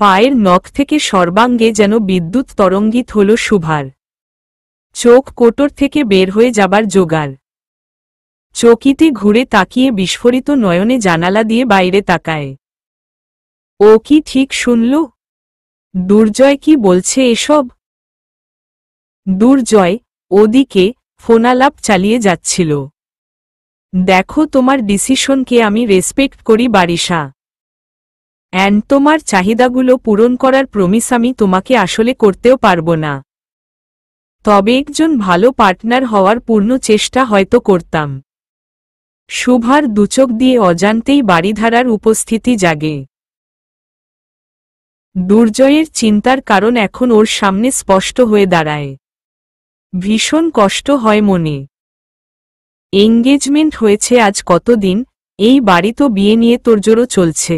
পায়ের নখ থেকে সর্বাঙ্গে যেন বিদ্যুৎ তরঙ্গিত হল শুভার। চোখ কোটর থেকে বের হয়ে যাবার জোগাড়। চকিতে ঘুরে তাকিয়ে বিস্ফোরিত নয়নে জানালা দিয়ে বাইরে তাকায়। ও কি ঠিক শুনল? দুর্জয় কি বলছে এসব? দুর্জয় ওদিকে ফোনালাপ চালিয়ে যাচ্ছিল। দেখো, তোমার ডিসিশনকে আমি রেসপেক্ট করি বারিশা, অ্যান্ড তোমার চাহিদাগুলো পূরণ করার প্রমিস আমি তোমাকে আসলে করতেও পারবো না, তবে একজন ভালো পার্টনার হওয়ার পূর্ণ চেষ্টা হয়তো করতাম। শুভার দুচোখ দিয়ে অজান্তেই বাড়িধারার উপস্থিতি জাগে। দুর্জয়ের চিন্তার কারণ এখন ওর সামনে স্পষ্ট হয়ে দাঁড়ায়। ভীষণ কষ্ট হয় মনে। এঙ্গেজমেন্ট হয়েছে আজ কতদিন, এই বাড়ি তো বিয়ে নিয়ে তোড়জোড় চলছে,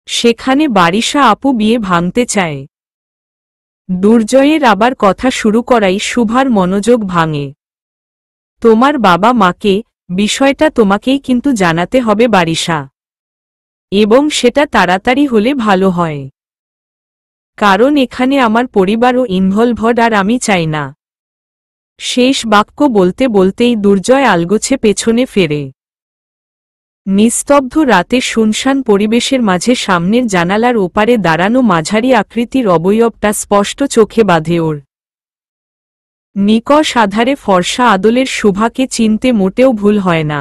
সেখানে বারিশা আপু বিয়ে ভাঙতে চায়। দুর্জয়ের আবার কথা শুরু করাই শুভার মনোযোগ ভাঙে। তোমার বাবা মাকে বিষয়টা তোমাকেই কিন্তু জানাতে হবে বারিশা, এবং সেটা তাড়াতাড়ি হলে ভালো হয়, কারণ এখানে আমার পরিবারও ইনভলভড আর আমি চাই না। শেষ বাক্য বলতে বলতেই দুর্জয় আলগোছে পেছনে ফেরে। নিস্তব্ধ রাতে শুনশান পরিবেশের মাঝে সামনের জানালার ওপারে দাঁড়ানো মাঝারি আকৃতির অবয়বটা স্পষ্ট চোখে বাঁধে ওর। নিকষ আধারে ফর্সা আদলের শুভাকে চিনতে মোটেও ভুল হয় না।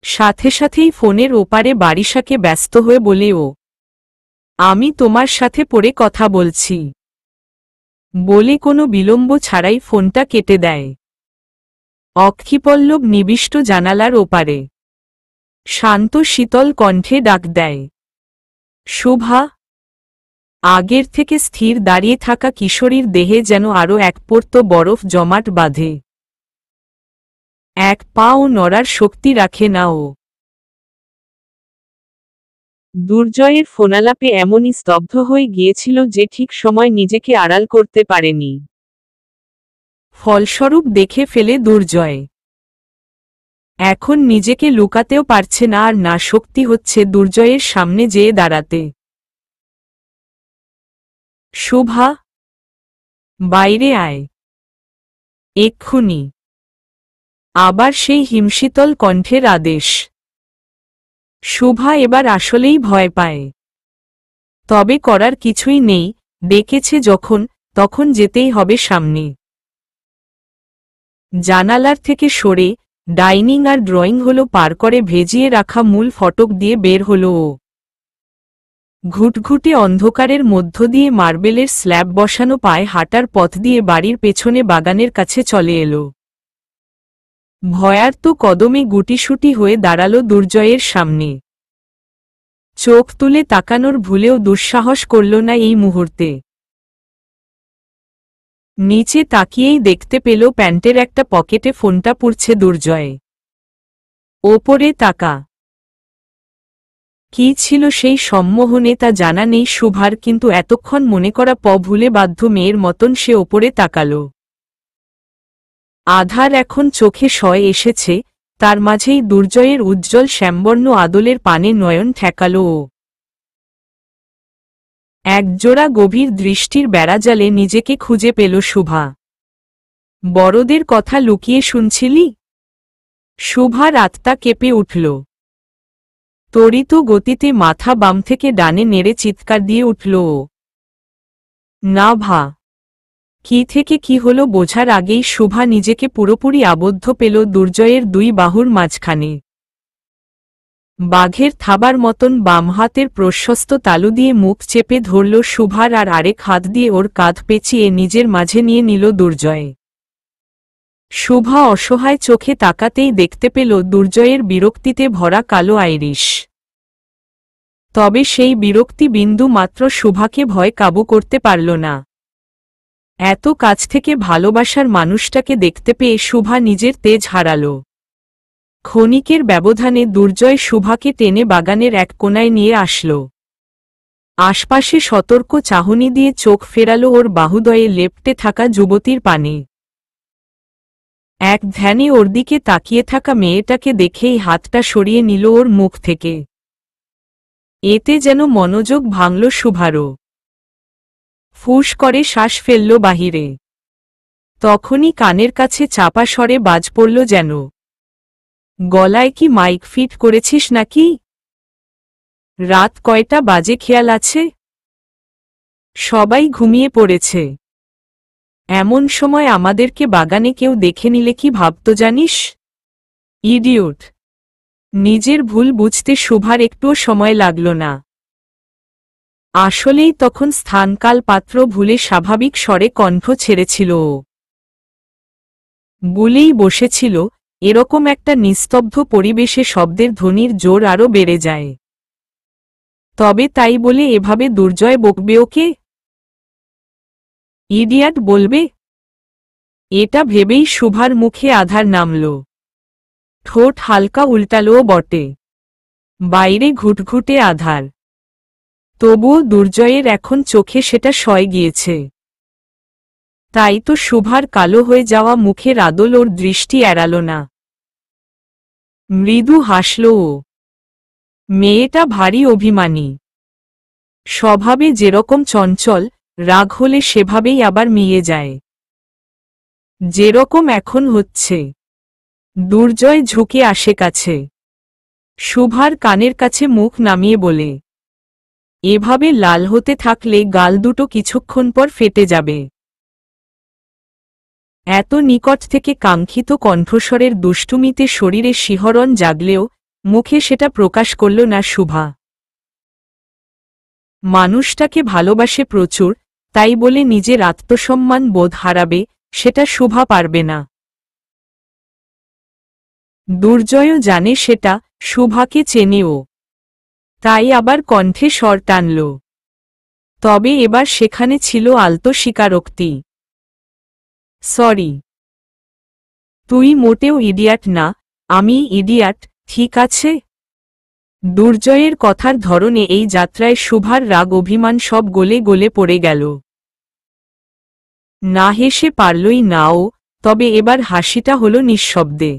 সাথে সাথেই ফোনের ওপারে বারিশাকে ব্যস্ত হয়ে বলে ও, আমি তোমার সাথে পরে কথা বলছি বলে কোনো বিলম্ব ছাড়াই ফোনটা কেটে দেয়। অক্ষিপল্লব নিবিষ্ট জানালার ওপারে শান্ত শীতল কণ্ঠে ডাক দেয়, শুভা। আগের থেকে স্থির দাঁড়িয়ে থাকা কিশোরীর দেহে যেন আরও এক পর্ত বরফ জমাট বাঁধে। এক পাও নড়ার শক্তি রাখে না ও। দুর্জয়ের ফোনালাপে এমনই স্তব্ধ হয়ে গিয়েছিল যে ঠিক সময় নিজেকে আড়াল করতে পারেনি। ফলস্বরূপ দেখে ফেলে দুর্জয়। এখন নিজেকে লুকাতেও পারছে না, আর না শক্তি হচ্ছে দুর্জয়ের সামনে যেয়ে দাঁড়াতে। শুভা, বাইরে আয় এক্ষুনি। আবার সেই হিমশীতল কণ্ঠের আদেশ। শুভা এবার আসলেই ভয় পায়, তবে করার কিছুই নেই, ডেকেছে যখন তখন যেতেই হবে সামনে। জানালার থেকে সরে ডাইনিং আর ড্রয়িং হলো পার করে ভেজিয়ে রাখা মূল ফটক দিয়ে বের হলো ও। ঘুটঘুটে অন্ধকারের মধ্য দিয়ে মার্বেলের স্ল্যাব বসানো পায়ে হাঁটার পথ দিয়ে বাড়ির পেছনে বাগানের কাছে চলে এলো। ভয়ার্ত কদমে গুটিসুটি হয়ে দাঁড়ালো দুর্জয়ের সামনে। চোখ তুলে তাকানোর ভুলেও দুঃসাহস করল না এই মুহূর্তে। নিচে তাকিয়েই দেখতে পেল প্যান্টের একটা পকেটে ফোনটা পুড়ছে দুর্জয়। ওপরে তাকা। কি ছিল সেই সম্মোহনে তা জানা নেই শুভার, কিন্তু এতক্ষণ মনে করা ভুলে বাধ্য মেয়ের মতন সে ওপরে তাকাল। আধার এখন চোখে সয় এসেছে, তার মাঝেই দুর্জয়ের উজ্জ্বল শ্যামবর্ণ আদলের পানে নয়ন ঠেকাল ও। একজোড়া গভীর দৃষ্টির বেড়াজালে নিজেকে খুঁজে পেল শুভা। বড়দের কথা লুকিয়ে শুনছিলি? শুভার আত্মা কেঁপে উঠল। তড়িত গতিতে মাথা বাম থেকে ডানে নেড়ে চিৎকার দিয়ে উঠল ও। না ভা। কি থেকে কি হলো বোঝার আগেই শুভা নিজেকে পুরোপুরি আবদ্ধ পেল দুর্জয়ের দুই বাহুর মাঝখানে। বাঘের থাবার মতন বাম হাতের প্রশস্ত তালু দিয়ে মুখ চেপে ধরল শুভার, আর আরেক হাত দিয়ে ওর কাঁধ পেঁচিয়ে নিজের মাঝে নিয়ে নিল দুর্জয়। শুভা অসহায় চোখে তাকাতেই দেখতে পেল দুর্জয়ের বিরক্তিতে ভরা কালো আইরিশ। তবে সেই বিরক্তি বিন্দু মাত্র শুভাকে ভয় কাবু করতে পারল না। এত কাছ থেকে ভালোবাসার মানুষটাকে দেখতে পেয়ে শুভা নিজের তেজ হারাল। ক্ষণিকের ব্যবধানে দুর্জয় শুভাকে টেনে বাগানের এক কোণায় নিয়ে আসল। আশপাশে সতর্ক চাহনি দিয়ে চোখ ফেরাল ওর বাহুদয়ে লেপ্টে থাকা যুবতীর পানে। এক ধ্যানে ওর দিকে তাকিয়ে থাকা মেয়েটাকে দেখেই হাতটা সরিয়ে নিল ওর মুখ থেকে। এতে যেন মনোযোগ ভাঙল শুভারও। ফুস করে শ্বাস ফেলল বাহিরে। তখনই কানের কাছে চাপা স্বরে বাজ পড়ল যেন, গলায় কি মাইক ফিট করেছিস নাকি? রাত কয়টা বাজে খেয়াল আছে? সবাই ঘুমিয়ে পড়েছে। এমন সময় আমাদেরকে বাগানে কেউ দেখে নিলে কি ভাবত জানিস? ইডিয়ট। নিজের ভুল বুঝতে শুভার একটুও সময় লাগল না। আসলেই তখন স্থানকাল পাত্র ভুলে স্বাভাবিক স্বরে কণ্ঠ ছেড়েছিল ও। বলেই বসেছিল, এরকম একটা নিস্তব্ধ পরিবেশে শব্দের ধ্বনির জোর আরও বেড়ে যায়। তবে তাই বলে এভাবে দুর্জয় বকবে ওকে? ইডিয়াট বলবে? এটা ভেবেই শুভার মুখে আধার নামল। ঠোঁট হালকা উল্টালোও বটে। বাইরে ঘুটঘুটে আধার। তবুও দুর্জয়ের এখন চোখে সেটা সয় গিয়েছে। তাই তো শুভার কালো হয়ে যাওয়া মুখের আদল ওর দৃষ্টি এড়াল না। মৃদু হাসল ও। মেয়েটা ভারী অভিমানী। স্বভাবে যেরকম চঞ্চল, রাগ হলে সেভাবেই আবার মিয়ে যায়। যেরকম এখন হচ্ছে। দুর্জয় ঝুঁকে আসে কাছে। শুভার কানের কাছে মুখ নামিয়ে বলে, এভাবে লাল হতে থাকলে গাল দুটো কিছুক্ষণ পর ফেটে যাবে। এত নিকট থেকে কাঙ্ক্ষিত কণ্ঠস্বরের দুষ্টুমিতে শরীরে শিহরণ জাগলেও মুখে সেটা প্রকাশ করল না শুভা। মানুষটাকে ভালোবাসে প্রচুর, তাই বলে নিজের আত্মসম্মান বোধ হারাবে, সেটা শুভা পারবে না। দুর্জয়ও জানে সেটা, শুভাকে চেনেও। তাই আবার কণ্ঠে স্বর টানল। তবে এবার সেখানে ছিল আলতো স্বীকারোক্তি। সরি। তুই মোটেও ইডিয়াট না, আমি ইডিয়াট, ঠিক আছে? দুর্জয়ের কথার ধরনে এই যাত্রায় শুভার রাগ অভিমান সব গলে গলে পড়ে গেল। না হেসে পারলই না ও, তবে এবার হাসিটা হল নিঃশব্দে।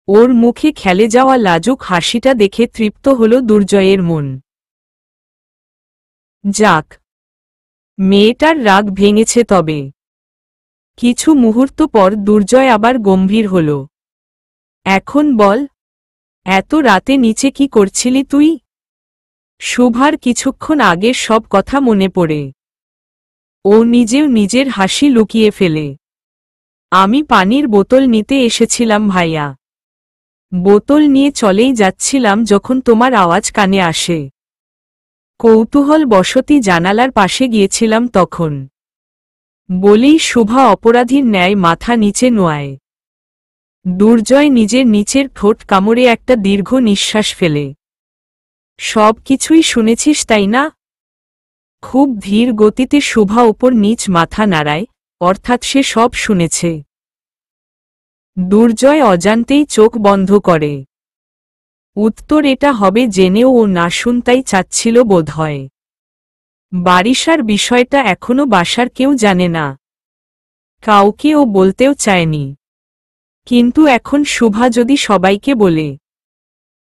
ওর মুখে খেলে যাওয়া লাজুক হাসিটা দেখে তৃপ্ত হল দুর্জয়ের মন। যাক, মেয়েটার রাগ ভেঙেছে তবে। কিছু মুহূর্ত পর দুর্জয় আবার গম্ভীর হল। এখন বল, এত রাতে নিচে কি করছিলি তুই? শুভার কিছুক্ষণ আগের সব কথা মনে পড়ে। ও নিজেও নিজের হাসি লুকিয়ে ফেলে। আমি পানির বোতল নিতে এসেছিলাম ভাইয়া। বোতল নিয়ে চলেই যাচ্ছিলাম যখন তোমার আওয়াজ কানে আসে। কৌতূহল বশতী জানালার পাশে গিয়েছিলাম তখন। বলেই শুভা অপরাধীর ন্যায় মাথা নিচে নোয়ায়। দুর্জয় নিজের নিচের ঠোঁট কামড়ে একটা দীর্ঘ নিঃশ্বাস ফেলে। সব কিছুই শুনেছিস তাই না? খুব ধীর গতিতে শুভা ওপর নিচ মাথা নাড়ায়, অর্থাৎ সে সব শুনেছে। দুর্জয় অজান্তেই চোখ বন্ধ করে। উত্তর এটা হবে জেনেও ও না শুনতাই চাচ্ছিল বোধহয়। বারিশার বিষয়টা এখনো বাসার কেউ জানে না। কাউকে ও বলতেও চায়নি। কিন্তু এখন শুভা যদি সবাইকে বলে,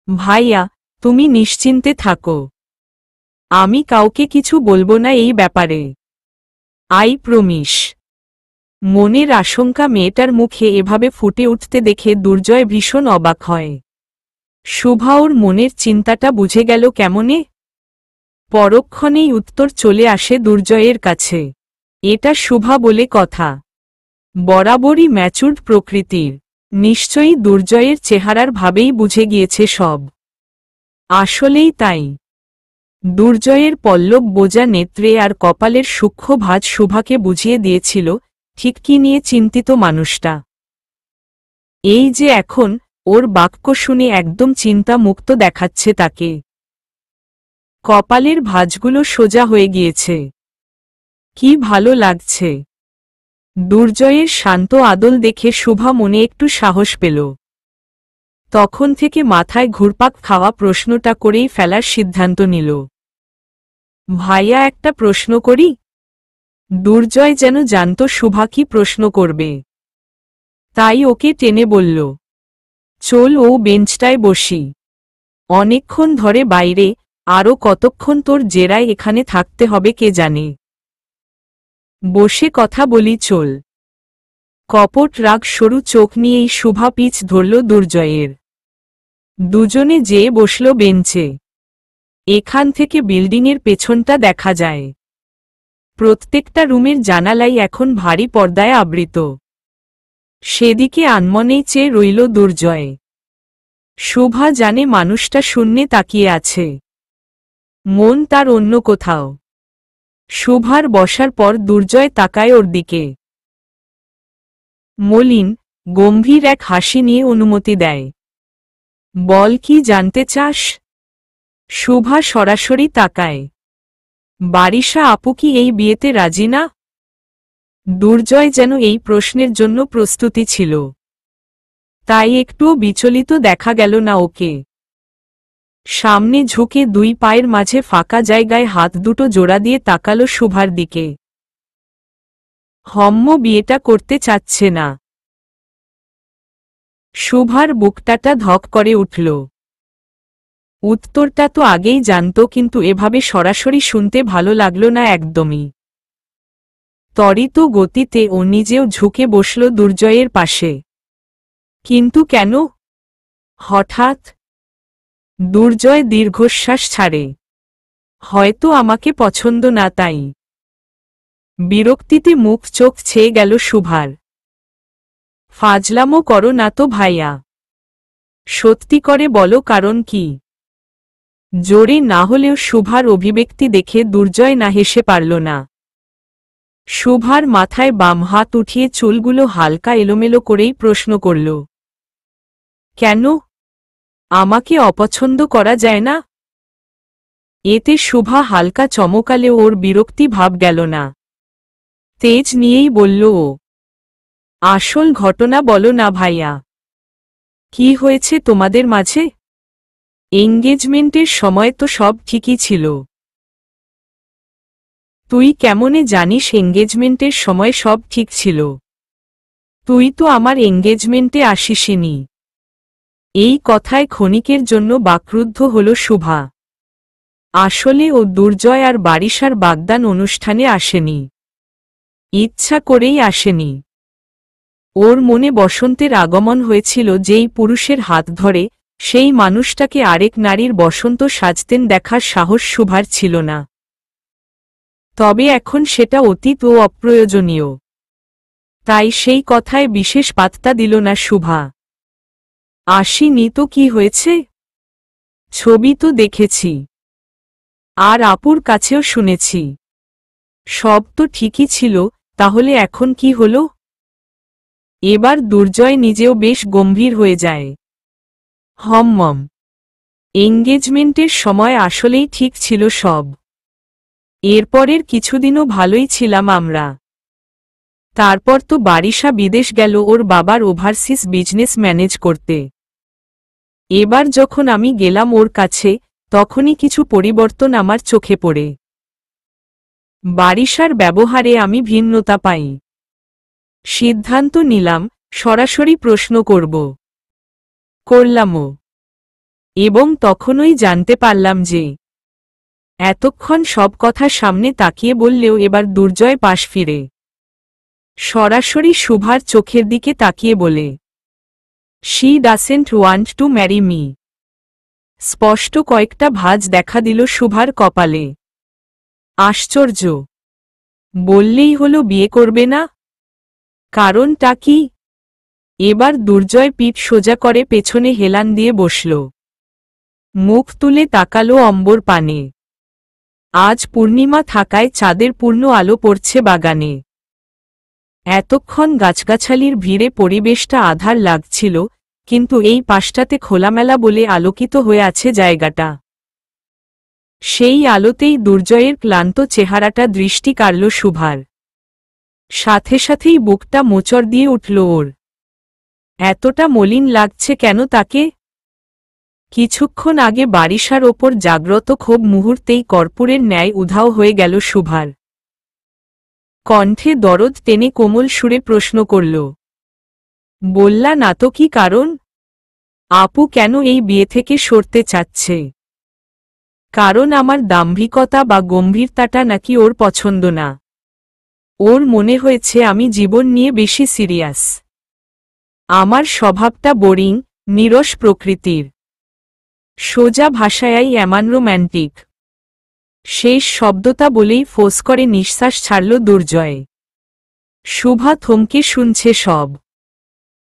ভাইয়া, তুমি নিশ্চিন্তে থাকো, আমি কাউকে কিছু বলবো না এই ব্যাপারে, আই প্রমিস। মনের আশঙ্কা মেয়েটার মুখে এভাবে ফুটে উঠতে দেখে দুর্জয় ভীষণ অবাক হয়। শুভা ওর মনের চিন্তাটা বুঝে গেল কেমনে? পরক্ষণেই উত্তর চলে আসে দুর্জয়ের কাছে। এটা শুভা বলে কথা। বরাবরই ম্যাচুরড প্রকৃতির। নিশ্চয়ই দুর্জয়ের চেহারার ভাবেই বুঝে গিয়েছে সব। আসলেই তাই। দুর্জয়ের পল্লব বোজা নেত্রে আর কপালের সূক্ষ্ম ভাঁজ শুভাকে বুঝিয়ে দিয়েছিল ঠিক কি নিয়ে চিন্তিত মানুষটা। এই যে এখন ওর বাক্য শুনে একদম চিন্তা মুক্ত দেখাচ্ছে তাকে। কপালের ভাঁজগুলো সোজা হয়ে গিয়েছে। কি ভালো লাগছে। দুর্জয়ের শান্ত আদল দেখে শুভা মনে একটু সাহস পেল। তখন থেকে মাথায় ঘুরপাক খাওয়া প্রশ্নটা করেই ফেলার সিদ্ধান্ত নিল। ভাইয়া, একটা প্রশ্ন করি? দুর্জয় যেন জানত শুভা কি প্রশ্ন করবে। তাই ওকে টেনে বলল, চল ও বেঞ্চটায় বসি। অনেকক্ষণ ধরে বাইরে আরও কতক্ষণ তোর জেরায় এখানে থাকতে হবে কে জানে। বসে কথা বলি চল। কপট রাগ সরু চোখ নিয়েই শুভা পিছ ধরল দুর্জয়ের। দুজনে যেয়ে বসল বেঞ্চে। এখান থেকে বিল্ডিংয়ের পেছনটা দেখা যায়। প্রত্যেকটা রুমের জানালাই এখন ভারী পর্দায় আবৃত। সেদিকে আনমনেই চেয়ে রইল দুর্জয়। শুভা জানে মানুষটা শূন্যে তাকিয়ে আছে, মন তার অন্য কোথাও। শুভার বসার পর দুর্জয় তাকায় ওর দিকে। মলিন গম্ভীর এক হাসি নিয়ে অনুমতি দেয়। বল কি জানতে চাস? শুভা সরাসরি তাকায়। বারিশা আপু কি এই বিয়েতে রাজি না? দুর্জয় যেন এই প্রশ্নের জন্য প্রস্তুতি ছিল, তাই একটুও বিচলিত দেখা গেল না ওকে। সামনে ঝুঁকে দুই পায়ের মাঝে ফাঁকা জায়গায় হাত দুটো জোড়া দিয়ে তাকালো শুভার দিকে। বিয়েটা করতে চাচ্ছে না। শুভার বুকটাটা ধক করে উঠল। উত্তরটা তো আগেই জানত, কিন্তু এভাবে সরাসরি শুনতে ভালো লাগল না একদমই। ত্বরিত গতিতে ও নিজেও ঝুঁকে বসল দুর্জয়ের পাশে। কিন্তু কেন হঠাৎ? দুর্জয় দীর্ঘশ্বাস ছাড়ে। হয়তো আমাকে পছন্দ না তাই। বিরক্তিতে মুখ চোখ ছেয়ে গেল শুভার। ফাজলামো করো না তো ভাইয়া, সত্যি করে বলো কারণ কি? জোরে না হলেও শুভার অভিব্যক্তি দেখে দুর্জয় না হেসে পারল না। শুভার মাথায় বাম হাত উঠিয়ে চুলগুলো হালকা এলোমেলো করেই প্রশ্ন করল, কেন? আমাকে অপছন্দ করা যায় না? এতে শুভা হালকা চমকালেও ওর বিরক্তি ভাব গেল না। তেজ নিয়েই বলল ও, আসল ঘটনা বলো না ভাইয়া। কি হয়েছে তোমাদের মাঝে? এঙ্গেজমেন্টের সময় তো সব ঠিকই ছিল। তুই কেমনে জানিস এঙ্গেজমেন্টের সময় সব ঠিক ছিল? তুই তো আমার এঙ্গেজমেন্টে আসিসনি। এই কথায় ক্ষণিকের জন্য বাকরুদ্ধ হল শুভা। আসলে ও দুর্জয় আর বারিশার বাগদান অনুষ্ঠানে আসেনি, ইচ্ছা করেই আসেনি। ওর মনে বসন্তের আগমন হয়েছিল যেই পুরুষের হাত ধরে সেই মানুষটাকে আরেক নারীর বসন্ত সাজতেন দেখার সাহস শুভার ছিল না। তবে এখন সেটা অতীত ও অপ্রয়োজনীয়, তাই সেই কথায় বিশেষ পাত্তা দিল না শুভা। আসিনি তো কি হয়েছে? ছবি তো দেখেছি, আর আপুর কাছেও শুনেছি, সব তো ঠিকই ছিল। তাহলে এখন কি হলো? এবার দুর্জয় নিজেও বেশ গম্ভীর হয়ে যায়। হম্মম, এঙ্গেজমেন্টের সময় আসলেই ঠিক ছিল সব। এরপরের কিছুদিনও ভালোই ছিলাম আমরা। তারপর তো বারিশা বিদেশ গেল ওর বাবার ওভারসিজ বিজনেস ম্যানেজ করতে। এবার যখন আমি গেলাম ওর কাছে, তখনই কিছু পরিবর্তন আমার চোখে পড়ে। বারিশার ব্যবহারে আমি ভিন্নতা পাই। সিদ্ধান্ত নিলাম সরাসরি প্রশ্ন করলামও। এবং তখনই জানতে পারলাম যে এতক্ষণ সব কথা সামনে তাকিয়ে বললেও এবার দুর্জয় পাশ ফিরে সরাসরি শুভার চোখের দিকে তাকিয়ে বলে, she doesn't want to marry me. স্পষ্ট কয়েকটা ভাঁজ দেখা দিল শুভার কপালে। আশ্চর্য, বললেই হলো বিয়ে করবে না? কারণটা কি? এবার দুর্জয় পিঠ সোজা করে পেছনে হেলান দিয়ে বসল। মুখ তুলে তাকালো অম্বর পানে। আজ পূর্ণিমা থাকায় চাঁদের পূর্ণ আলো পড়ছে বাগানে। এতক্ষণ গাছগাছালির ভিড়ে পরিবেশটা আঁধার লাগছিল, কিন্তু এই পাশটাতে খোলামেলা বলে আলোকিত হয়ে আছে জায়গাটা। সেই আলোতেই দুর্জয়ের ক্লান্ত চেহারাটা দৃষ্টি কাড়ল শুভার। সাথে সাথেই বুকটা মোচড় দিয়ে উঠল ওর। এতটা মলিন লাগছে কেন তাকে? কিছুক্ষণ আগে বারিশার ওপর জাগ্রত ক্ষোভ মুহূর্তেই কর্পূরের ন্যায় উধাও হয়ে গেল শুভার। কণ্ঠে দরদ টেনে কোমল সুরে প্রশ্ন করল, বললা না তো কি কারণ? আপু কেন এই বিয়ে থেকে সরতে চাচ্ছে? কারণ আমার দাম্ভিকতা বা গম্ভীরতাটা নাকি ওর পছন্দ না। ওর মনে হয়েছে আমি জীবন নিয়ে বেশি সিরিয়াস। আমার স্বভাবটা বোরিং, নিরস প্রকৃতির। সোজা ভাষায় এমন রোম্যান্টিক। শেষ শব্দটা বলেই ফোঁস করে নিঃশ্বাস ছাড়ল দুর্জয়। শুভা থমকে শুনছে সব।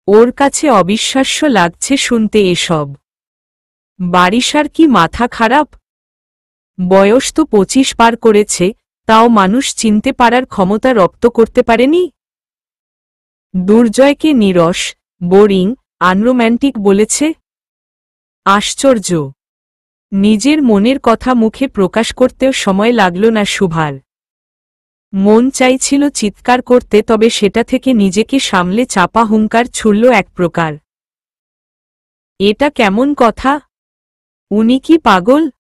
ওর কাছে অবিশ্বাস্য লাগছে শুনতে এসব। বারিশার কি মাথা খারাপ? বয়স তো 25 পার করেছে, তাও মানুষ চিনতে পারার ক্ষমতা রপ্ত করতে পারেনি। দুর্জয়কে নিরস, বোরিং, আনরোম্যান্টিক বলেছে। আশ্চর্য। নিজের মনের কথা মুখে প্রকাশ করতেও সময় লাগল না শুভার। মন চাইছিল চিৎকার করতে, তবে সেটা থেকে নিজেকে সামলে চাপা হুঙ্কার ছুড়ল এক প্রকার। এটা কেমন কথা? উনি কি পাগল?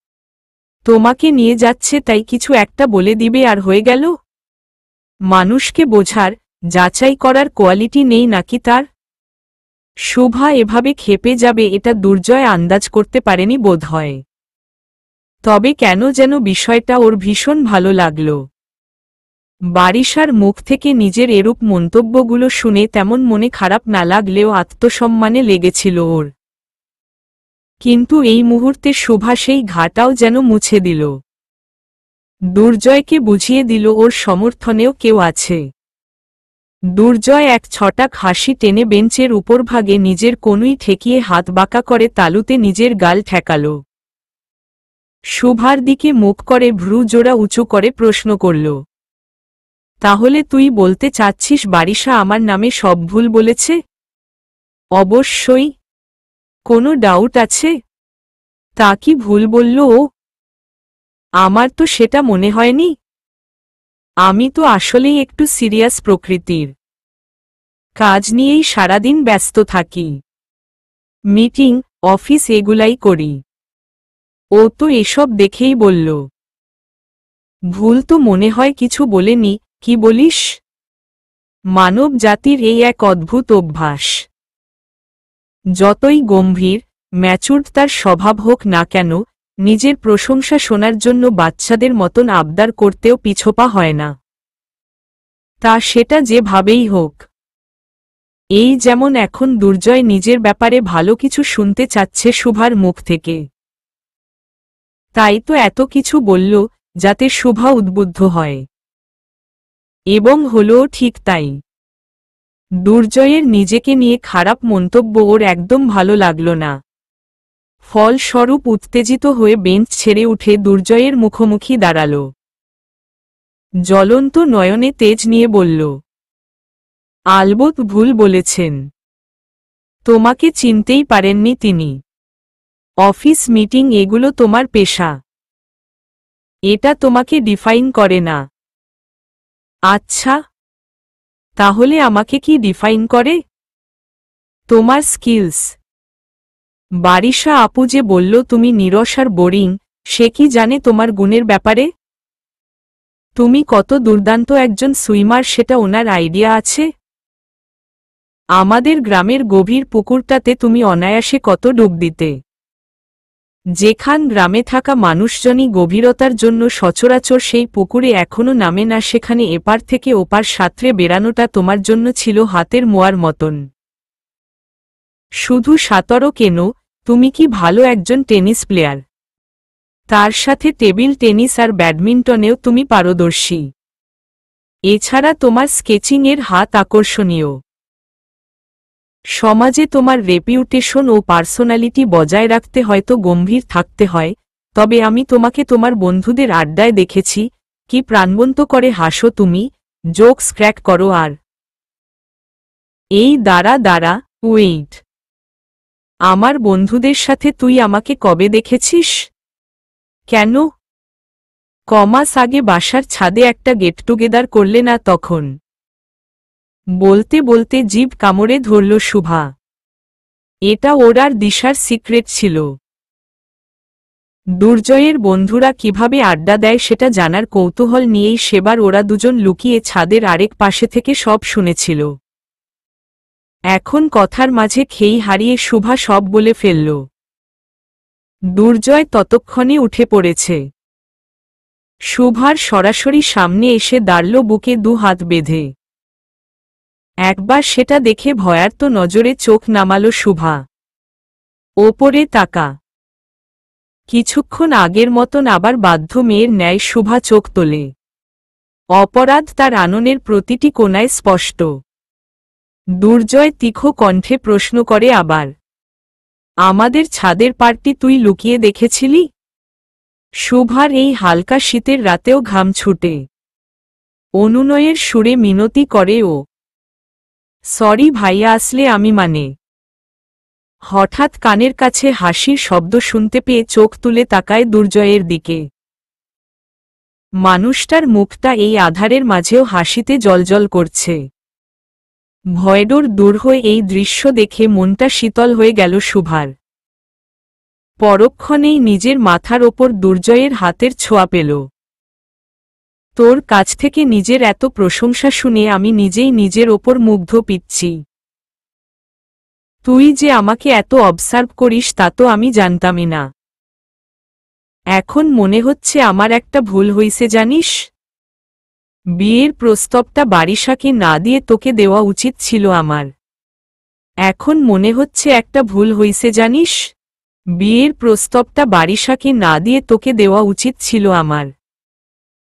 তোমাকে নিয়ে যাচ্ছে তাই কিছু একটা বলে দিবে আর হয়ে গেল? মানুষকে বোঝার, যাচাই করার কোয়ালিটি নেই নাকি তার? শুভা এভাবে ক্ষেপে যাবে এটা দুর্জয় আন্দাজ করতে পারেনি বোধহয়। তবে কেন যেন বিষয়টা ওর ভীষণ ভালো লাগল। বারিশার মুখ থেকে নিজের এরূপ মন্তব্যগুলো শুনে তেমন মনে খারাপ না লাগলেও আত্মসম্মানে লেগেছিল ওর। কিন্তু এই মুহূর্তে শুভা সেই ঘাটাও যেন মুছে দিল। দুর্জয়কে বুঝিয়ে দিল ওর সমর্থনেও কেউ আছে। দুর্জয় এক ছটাক হাসি টেনে বেঞ্চের উপরভাগে নিজের কনুই ঠেকিয়ে হাত বাঁকা করে তালুতে নিজের গাল ঠেকাল। শুভার দিকে মুখ করে ভ্রু জোড়া উঁচু করে প্রশ্ন করল, তাহলে তুই বলতে চাচ্ছিস বারিশা আমার নামে সব ভুল বলেছে? অবশ্যই। কোনো ডাউট আছে? তা কি ভুল বলল ও? আমার তো সেটা মনে হয়নি। আমি তো আসলেই একটু সিরিয়াস প্রকৃতির। কাজ নিয়েই সারাদিন ব্যস্ত থাকি। মিটিং, অফিস এগুলাই করি। ও তো এসব দেখেই বলল। ভুল তো মনে হয় কিছু বলেনি। কি বলিস? মানব জাতির এই এক অদ্ভুত অভ্যাস। যতই গম্ভীর, ম্যাচুরড তার স্বভাব হোক না কেন, নিজের প্রশংসা শোনার জন্য বাচ্চাদের মতন আবদার করতেও পিছোপা হয় না। তা সেটা যেভাবেই হোক। এই যেমন এখন দুর্জয় নিজের ব্যাপারে ভালো কিছু শুনতে চাচ্ছে শুভার মুখ থেকে। তাই তো এত কিছু বলল, যাতে শুভা উদ্বুদ্ধ হয়। এবং হলোও ঠিক তাই। দুর্জয়ের নিজেকে নিয়ে খারাপ মন্তব্য ওর একদম ভালো লাগল না। ফলস্বরূপ উত্তেজিত হয়ে বেঞ্চ ছেড়ে উঠে দুর্জয়ের মুখোমুখি দাঁড়াল। জ্বলন্ত নয়নে তেজ নিয়ে বলল, আলবত ভুল বলেছেন। তোমাকে চিনতেই পারেননি তিনি। অফিস মিটিং এগুলো তোমার পেশা। এটা তোমাকে ডিফাইন করে না। আচ্ছা, তাহলে আমাকে কি ডিফাইন করে? তোমার স্কিলস। বারিশা আপু যে বলল তুমি নিরস আর বোরিং, সে কি জানে তোমার গুণের ব্যাপারে? তুমি কত দুর্দান্ত একজন সুইমার সেটা ওনার আইডিয়া আছে? আমাদের গ্রামের গভীর পুকুরটাতে তুমি অনায়াসে কত ডুব দিতে। যেখান গ্রামে থাকা মানুষজনই গভীরতার জন্য সচরাচর সেই পুকুরে এখনো নামে না, সেখানে এপার থেকে ওপার সাঁতরে বেড়ানোটা তোমার জন্য ছিল হাতের মোয়ার মতন। শুধু সাঁতারও কেন, তুমি কি ভালো একজন টেনিস প্লেয়ার। তার সাথে টেবিল টেনিস আর ব্যাডমিন্টনেও তুমি পারদর্শী। এছাড়া তোমার স্কেচিংয়ের হাত আকর্ষণীয়। সমাজে তোমার রেপিউটেশন ও পার্সোনালিটি বজায় রাখতে হয়তো গম্ভীর থাকতে হয়, তবে আমি তোমাকে তোমার বন্ধুদের আড্ডায় দেখেছি, কি প্রাণবন্ত করে হাসো তুমি, জোকস ক্র্যাক করো। আর এই দাঁড়া, ওয়েট। আমার বন্ধুদের সাথে তুই আমাকে কবে দেখেছিস? কেন? কমাস আগে বাসার ছাদে একটা গেট টুগেদার করলে না তখন? বলতে বলতে জিভ কামড়ে ধরল শুভা। এটা ওর আর দিশার সিক্রেট ছিল। দুর্জয়ের বন্ধুরা কিভাবে আড্ডা দেয় সেটা জানার কৌতূহল নিয়েই সেবার ওরা দুজন লুকিয়ে ছাদের আরেক পাশে থেকে সব শুনেছিল। এখন কথার মাঝে খেই হারিয়ে শুভা সব বলে ফেলল। দুর্জয় ততক্ষণে উঠে পড়েছে। শুভার সরাসরি সামনে এসে দাঁড়ল, বুকে দু হাত বেঁধে। একবার সেটা দেখে ভয়ার্ত নজরে চোখ নামাল শুভা। ওপরে তাকা। কিছুক্ষণ আগের মতন আবার বাধ্য মেয়ের ন্যায় শুভা চোখ তোলে। অপরাধ তার আননের প্রতিটি কোণায় স্পষ্ট। দুর্জয় তীক্ষ্ণ কণ্ঠে প্রশ্ন করে আবার, আমাদের ছাদের পার্টি তুই লুকিয়ে দেখেছিলি? শুভার এই হালকা শীতের রাতেও ঘাম ছুটে। অনুনয়ের সুরে মিনতি করে ও, সরি ভাইয়া, আসলে আমি হঠাৎ কানের কাছে হাসির শব্দ শুনতে পেয়ে চোখ তুলে তাকায় দুর্জয়ের দিকে। মানুষটার মুখটা এই আধারের মাঝেও হাসিতে জ্বলজ্বল করছে। ভয়ডর দূর হয়ে এই দৃশ্য দেখে মনটা শীতল হয়ে গেল শুভার। পরক্ষণেই নিজের মাথার ওপর দুর্জয়ের হাতের ছোঁয়া পেল। তোর কাছ থেকে নিজের এত প্রশংসা শুনে আমি নিজেই নিজের ওপর মুগ্ধ পিচ্ছি। তুই যে আমাকে এত অবজার্ভ করিস তা তো আমি জানতামই না। এখন মনে হচ্ছে আমার একটা ভুল হইছে জানিস। বিয়ের প্রস্তাবটা বারিশাকে না দিয়ে তোকে দেওয়া উচিত ছিল আমার। এখন মনে হচ্ছে একটা ভুল হইছে জানিস। বিয়ের প্রস্তাবটা বারিশাকে না দিয়ে তোকে দেওয়া উচিত ছিল আমার।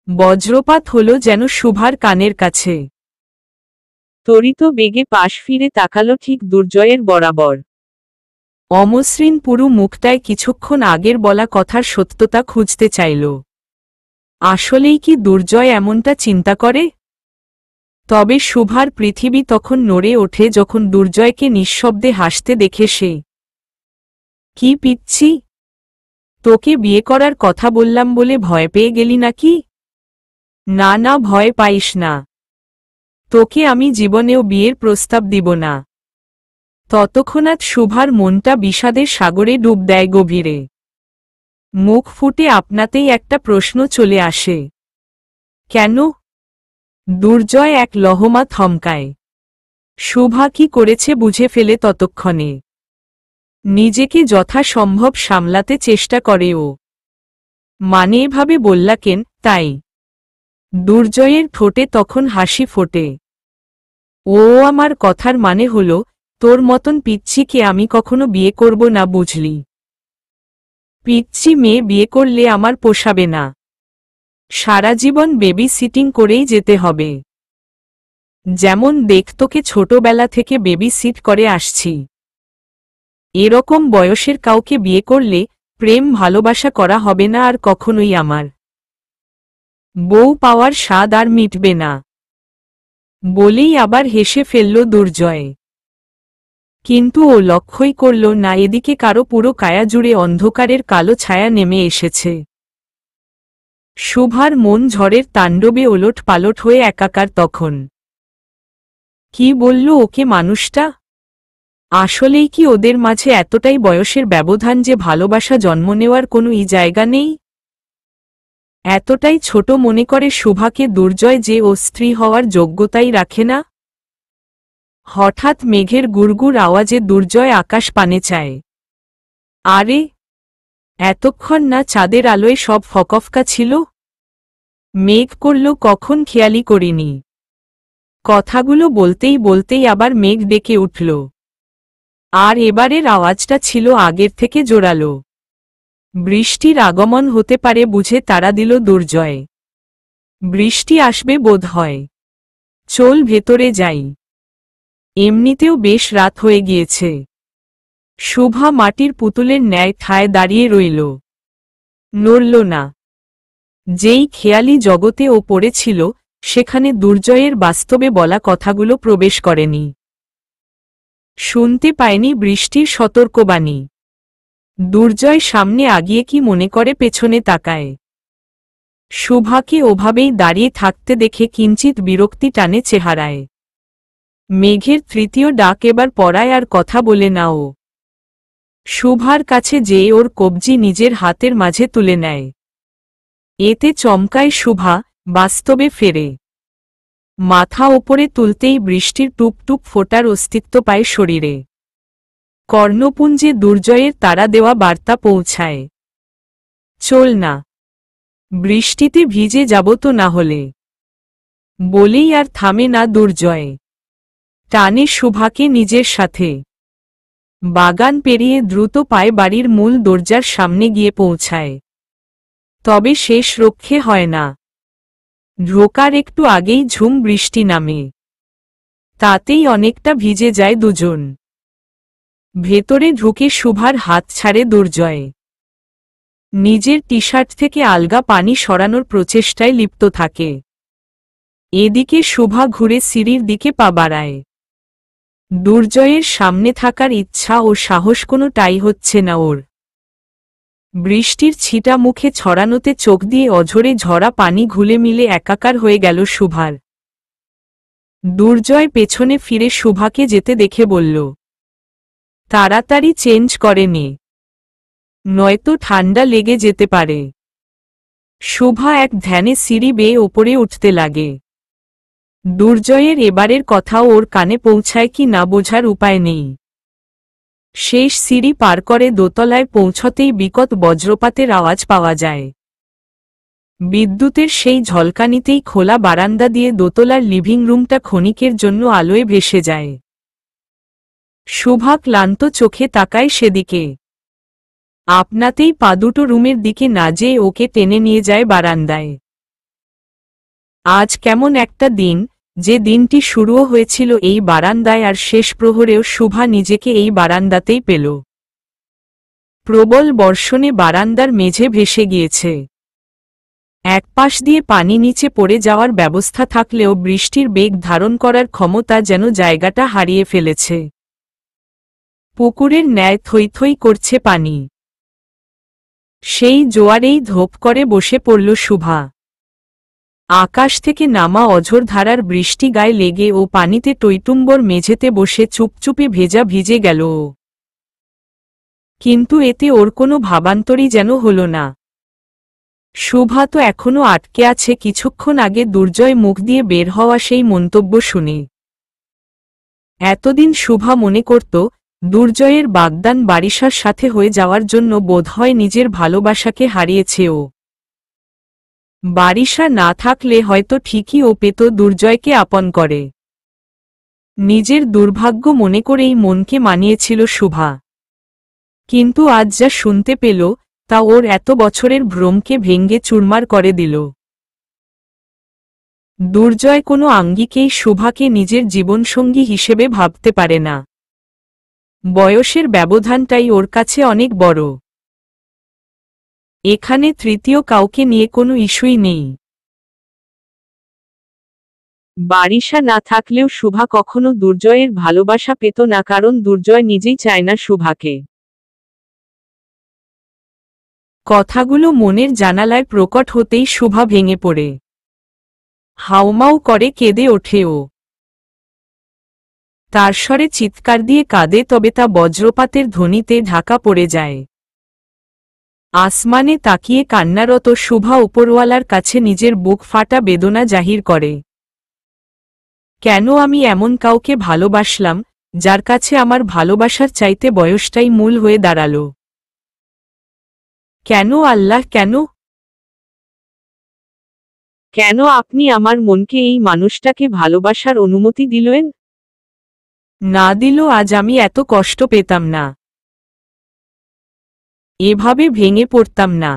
বজ্রপাত হল যেন শুভার কানের কাছে। তরিত বেগে পাশ ফিরে তাকালো ঠিক দুর্জয়ের বরাবর। অমসৃণ পুরু মুখটায় কিছুক্ষণ আগের বলা কথার সত্যতা খুঁজতে চাইল। আসলেই কি দুর্জয় এমনটা চিন্তা করে? তবে শুভার পৃথিবী তখন নড়ে ওঠে যখন দুর্জয়কে নিঃশব্দে হাসতে দেখে সে। কি পিচ্ছি, তোকে বিয়ে করার কথা বললাম বলে ভয় পেয়ে গেলি নাকি? না না, ভয় পাইস না। তোকে আমি জীবনেও বিয়ের প্রস্তাব দিব না। ততক্ষণাৎ শুভার মনটা বিষাদের সাগরে ডুব দেয় গভীরে। মুখ ফুটে আপনাতেই একটা প্রশ্ন চলে আসে, কেন? দুর্জয় এক লহমা থমকায়। শুভা কি করেছে বুঝে ফেলে ততক্ষণে। নিজেকে যথাসম্ভব সামলাতে চেষ্টা করে ও। এভাবে বললা কেন? তাই। দুর্জয়ের ঠোঁটে তখন হাসি ফোটে। ও, আমার কথার মানে হলো, তোর মতন পিচ্ছিকে আমি কখনো বিয়ে করব না, বুঝলি? পিচ্ছি মেয়ে বিয়ে করলে আমার পোষাবে না। সারা জীবন বেবি সিটিং করেই যেতে হবে। যেমন দেখ, তোকে ছোটবেলা থেকে বেবি সিট করে আসছি। এরকম বয়সের কাউকে বিয়ে করলে প্রেম ভালোবাসা করা হবে না আর কখনোই আমার। বউ পাওয়ার স্বাদ আর মিটবে না। বলেই আবার হেসে ফেলল দুর্জয়। কিন্তু ও লক্ষ্যই করল না এদিকে কারো পুরো কায়া জুড়ে অন্ধকারের কালো ছায়া নেমে এসেছে। শুভার মন ঝড়ের তাণ্ডবে ওলট পালট হয়ে একাকার তখন। কি বলল ওকে মানুষটা? আসলেই কি ওদের মাঝে এতটাই বয়সের ব্যবধান যে ভালোবাসা জন্ম নেওয়ার কোনো জায়গা নেই? এতটাই ছোট মনে করে শুভাকে দুর্জয় যে ও স্ত্রী হওয়ার যোগ্যতাই রাখে না? হঠাৎ মেঘের গুড়গুড় আওয়াজে দুর্জয় আকাশ পানে চায়। আরে, এতক্ষণ না চাঁদের আলোয় সব ফকফকা ছিল? মেঘ করল কখন খেয়ালই করিনি। কথাগুলো বলতেই বলতেই আবার মেঘ ডেকে উঠল। আর এবারের আওয়াজটা ছিল আগের থেকে জোরালো। বৃষ্টির আগমন হতে পারে বুঝে তাড়া দিল দুর্জয়। বৃষ্টি আসবে বোধ হয়। চল ভেতরে যাই। এমনিতেও বেশ রাত হয়ে গিয়েছে। শুভা মাটির পুতুলের ন্যায় ঠায় দাঁড়িয়ে রইল। নড়ল না। যেই খেয়ালি জগতে ও পড়েছিল সেখানে দুর্জয়ের বাস্তবে বলা কথাগুলো প্রবেশ করেনি। শুনতে পায়নি বৃষ্টির সতর্কবাণী। দুর্জয় সামনে আগিয়ে কি মনে করে পেছনে তাকায়। শুভাকে ওভাবেই দাঁড়িয়ে থাকতে দেখে কিঞ্চিত বিরক্তি টানে চেহারায়। মেঘের তৃতীয় ডাক এবার পড়ায় আর কথা বলে না ও। শুভার কাছে যেয়ে ওর কবজি নিজের হাতের মাঝে তুলে নেয়। এতে চমকায় শুভা, বাস্তবে ফেরে। মাথা ওপরে তুলতেই বৃষ্টির টুপটুপ ফোঁটার অস্তিত্ব পায় শরীরে। কর্ণপুঞ্জে দুর্জয়ের তারা দেওয়া বার্তা পৌঁছায়। চল না, বৃষ্টিতে ভিজে যাব তো না হলে, বলেই আর থামে না দুর্জয়। টানে শুভাকে নিজের সাথে। বাগান পেরিয়ে দ্রুত পায়ে বাড়ির মূল দরজার সামনে গিয়ে পৌঁছায়। তবে শেষ রক্ষে হয় না। ঢোকার একটু আগেই ঝুম বৃষ্টি নামে। তাতেই অনেকটা ভিজে যায় দুজন। ভেতরে ঢুকে শুভার হাত ছাড়ে দুর্জয়। নিজের টি শার্ট থেকে আলগা পানি সরানোর প্রচেষ্টায় লিপ্ত থাকে। এদিকে শুভা ঘুরে সিঁড়ির দিকে পা বাড়ায়। দুর্জয়ের সামনে থাকার ইচ্ছা ও সাহস কোনোটাই হচ্ছে না ওর। বৃষ্টির ছিটা মুখে ছড়ানোতে চোখ দিয়ে অঝরে ঝরা পানি ঘুলে মিলে একাকার হয়ে গেল শুভার। দুর্জয় পেছনে ফিরে শুভাকে যেতে দেখে বলল, তাড়াতাড়ি চেঞ্জ করে নে, নয়তো ঠান্ডা লেগে যেতে পারে। শুভা এক ধ্যানে সিঁড়ি বেয়ে ওপরে উঠতে লাগে। দুর্জয়ের এবারের কথাও ওর কানে পৌঁছায় কি না বোঝার উপায় নেই। শেষ সিঁড়ি পার করে দোতলায় পৌঁছতেই বিকট বজ্রপাতের আওয়াজ পাওয়া যায়। বিদ্যুতের সেই ঝলকানিতেই খোলা বারান্দা দিয়ে দোতলার লিভিং রুমটা ক্ষণিকের জন্য আলোয় ভেসে যায়। শুভা ক্লান্ত চোখে তাকায় সেদিকে। আপনাতেই পা দুটো রুমের দিকে না যেয়ে ওকে টেনে নিয়ে যায় বারান্দায়। আজ কেমন একটা দিন, যে দিনটি শুরুও হয়েছিল এই বারান্দায় আর শেষ প্রহরেও শুভা নিজেকে এই বারান্দাতেই পেল। প্রবল বর্ষণে বারান্দার মেঝে ভেসে গিয়েছে। এক পাশ দিয়ে পানি নিচে পড়ে যাওয়ার ব্যবস্থা থাকলেও বৃষ্টির বেগ ধারণ করার ক্ষমতা যেন জায়গাটা হারিয়ে ফেলেছে। পুকুরের ন্যায় থই থই করছে পানি। সেই জোয়ারেই ধোপ করে বসে পড়ল শুভা। আকাশ থেকে নামা অঝোর ধারার বৃষ্টি গায়ে লেগে ও পানিতে টইটুম্বর মেঝেতে বসে চুপচুপে ভেজা ভিজে গেল ও। কিন্তু এতে ওর কোনো ভাবান্তরই যেন হল না। শুভা তো এখনো আটকে আছে কিছুক্ষণ আগে দুর্জয় মুখ দিয়ে বের হওয়া সেই মন্তব্য শুনে। এতদিন শুভা মনে করত দুর্জয়ের বাগদান বারিশার সাথে হয়ে যাওয়ার জন্য বোধহয় নিজের ভালোবাসাকে হারিয়েছে ও। বারিশা না থাকলে হয়তো ঠিকই ও পেত দুর্জয়কে আপন করে। নিজের দুর্ভাগ্য মনে করেই মনকে মানিয়েছিল শুভা। কিন্তু আজ যা শুনতে পেল তা ওর এত বছরের ভ্রমকে ভেঙ্গে চুরমার করে দিল। দুর্জয় কোনো আঙ্গিকেই শুভাকে নিজের জীবনসঙ্গী হিসেবে ভাবতে পারে না। বয়সের ব্যবধানটাই ওর কাছে অনেক বড়। এখানে তৃতীয় কাউকে নিয়ে কোনো ইস্যুই নেই। বারিশা না থাকলেও শুভা কখনো দুর্জয়ের ভালোবাসা পেত না, কারণ দুর্জয় নিজেই চায় না শুভাকে। কথাগুলো মনের জানালায় প্রকট হতেই শুভা ভেঙে পড়ে হাউমাউ করে কেঁদে ওঠে ও। তার স্বরে চিৎকার দিয়ে কাঁদে, তবে তা বজ্রপাতের ধ্বনিতে ঢাকা পড়ে যায়। আসমানে তাকিয়ে কান্নারত শুভা উপরওয়ালার কাছে নিজের বুক ফাটা বেদনা জাহির করে। কেন আমি এমন কাউকে ভালোবাসলাম, যার কাছে আমার ভালোবাসার চাইতে বয়সটাই মূল হয়ে দাঁড়াল? কেন আল্লাহ, কেন? কেন আপনি আমার মনকে এই মানুষটাকে ভালোবাসার অনুমতি দিলেন? না দিল আজ আমি এত কষ্ট পেতাম না, এভাবে ভেঙে পড়তাম না।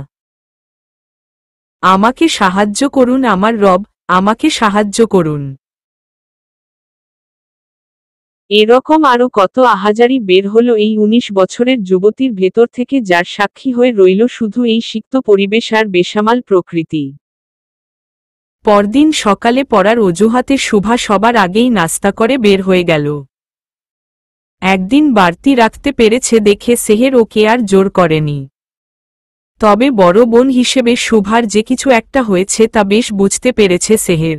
আমাকে সাহায্য করুন আমার রব, আমাকে সাহায্য করুন। এরকম আরো কত আহাজারি বের হলো এই ১৯ বছরের যুবতীর ভেতর থেকে, যার সাক্ষী হয়ে রইল শুধু এই সিক্ত পরিবেশ আর বেসামাল প্রকৃতি। পরদিন সকালে পড়ার অজুহাতে শুভা সবার আগেই নাস্তা করে বের হয়ে গেল। একদিন বাড়তি রাখতে পেরেছে দেখে সেহের ওকে আর জোর করেনি। তবে বড় বোন হিসেবে শুভার যে কিছু একটা হয়েছে তা বেশ বুঝতে পেরেছে সেহের।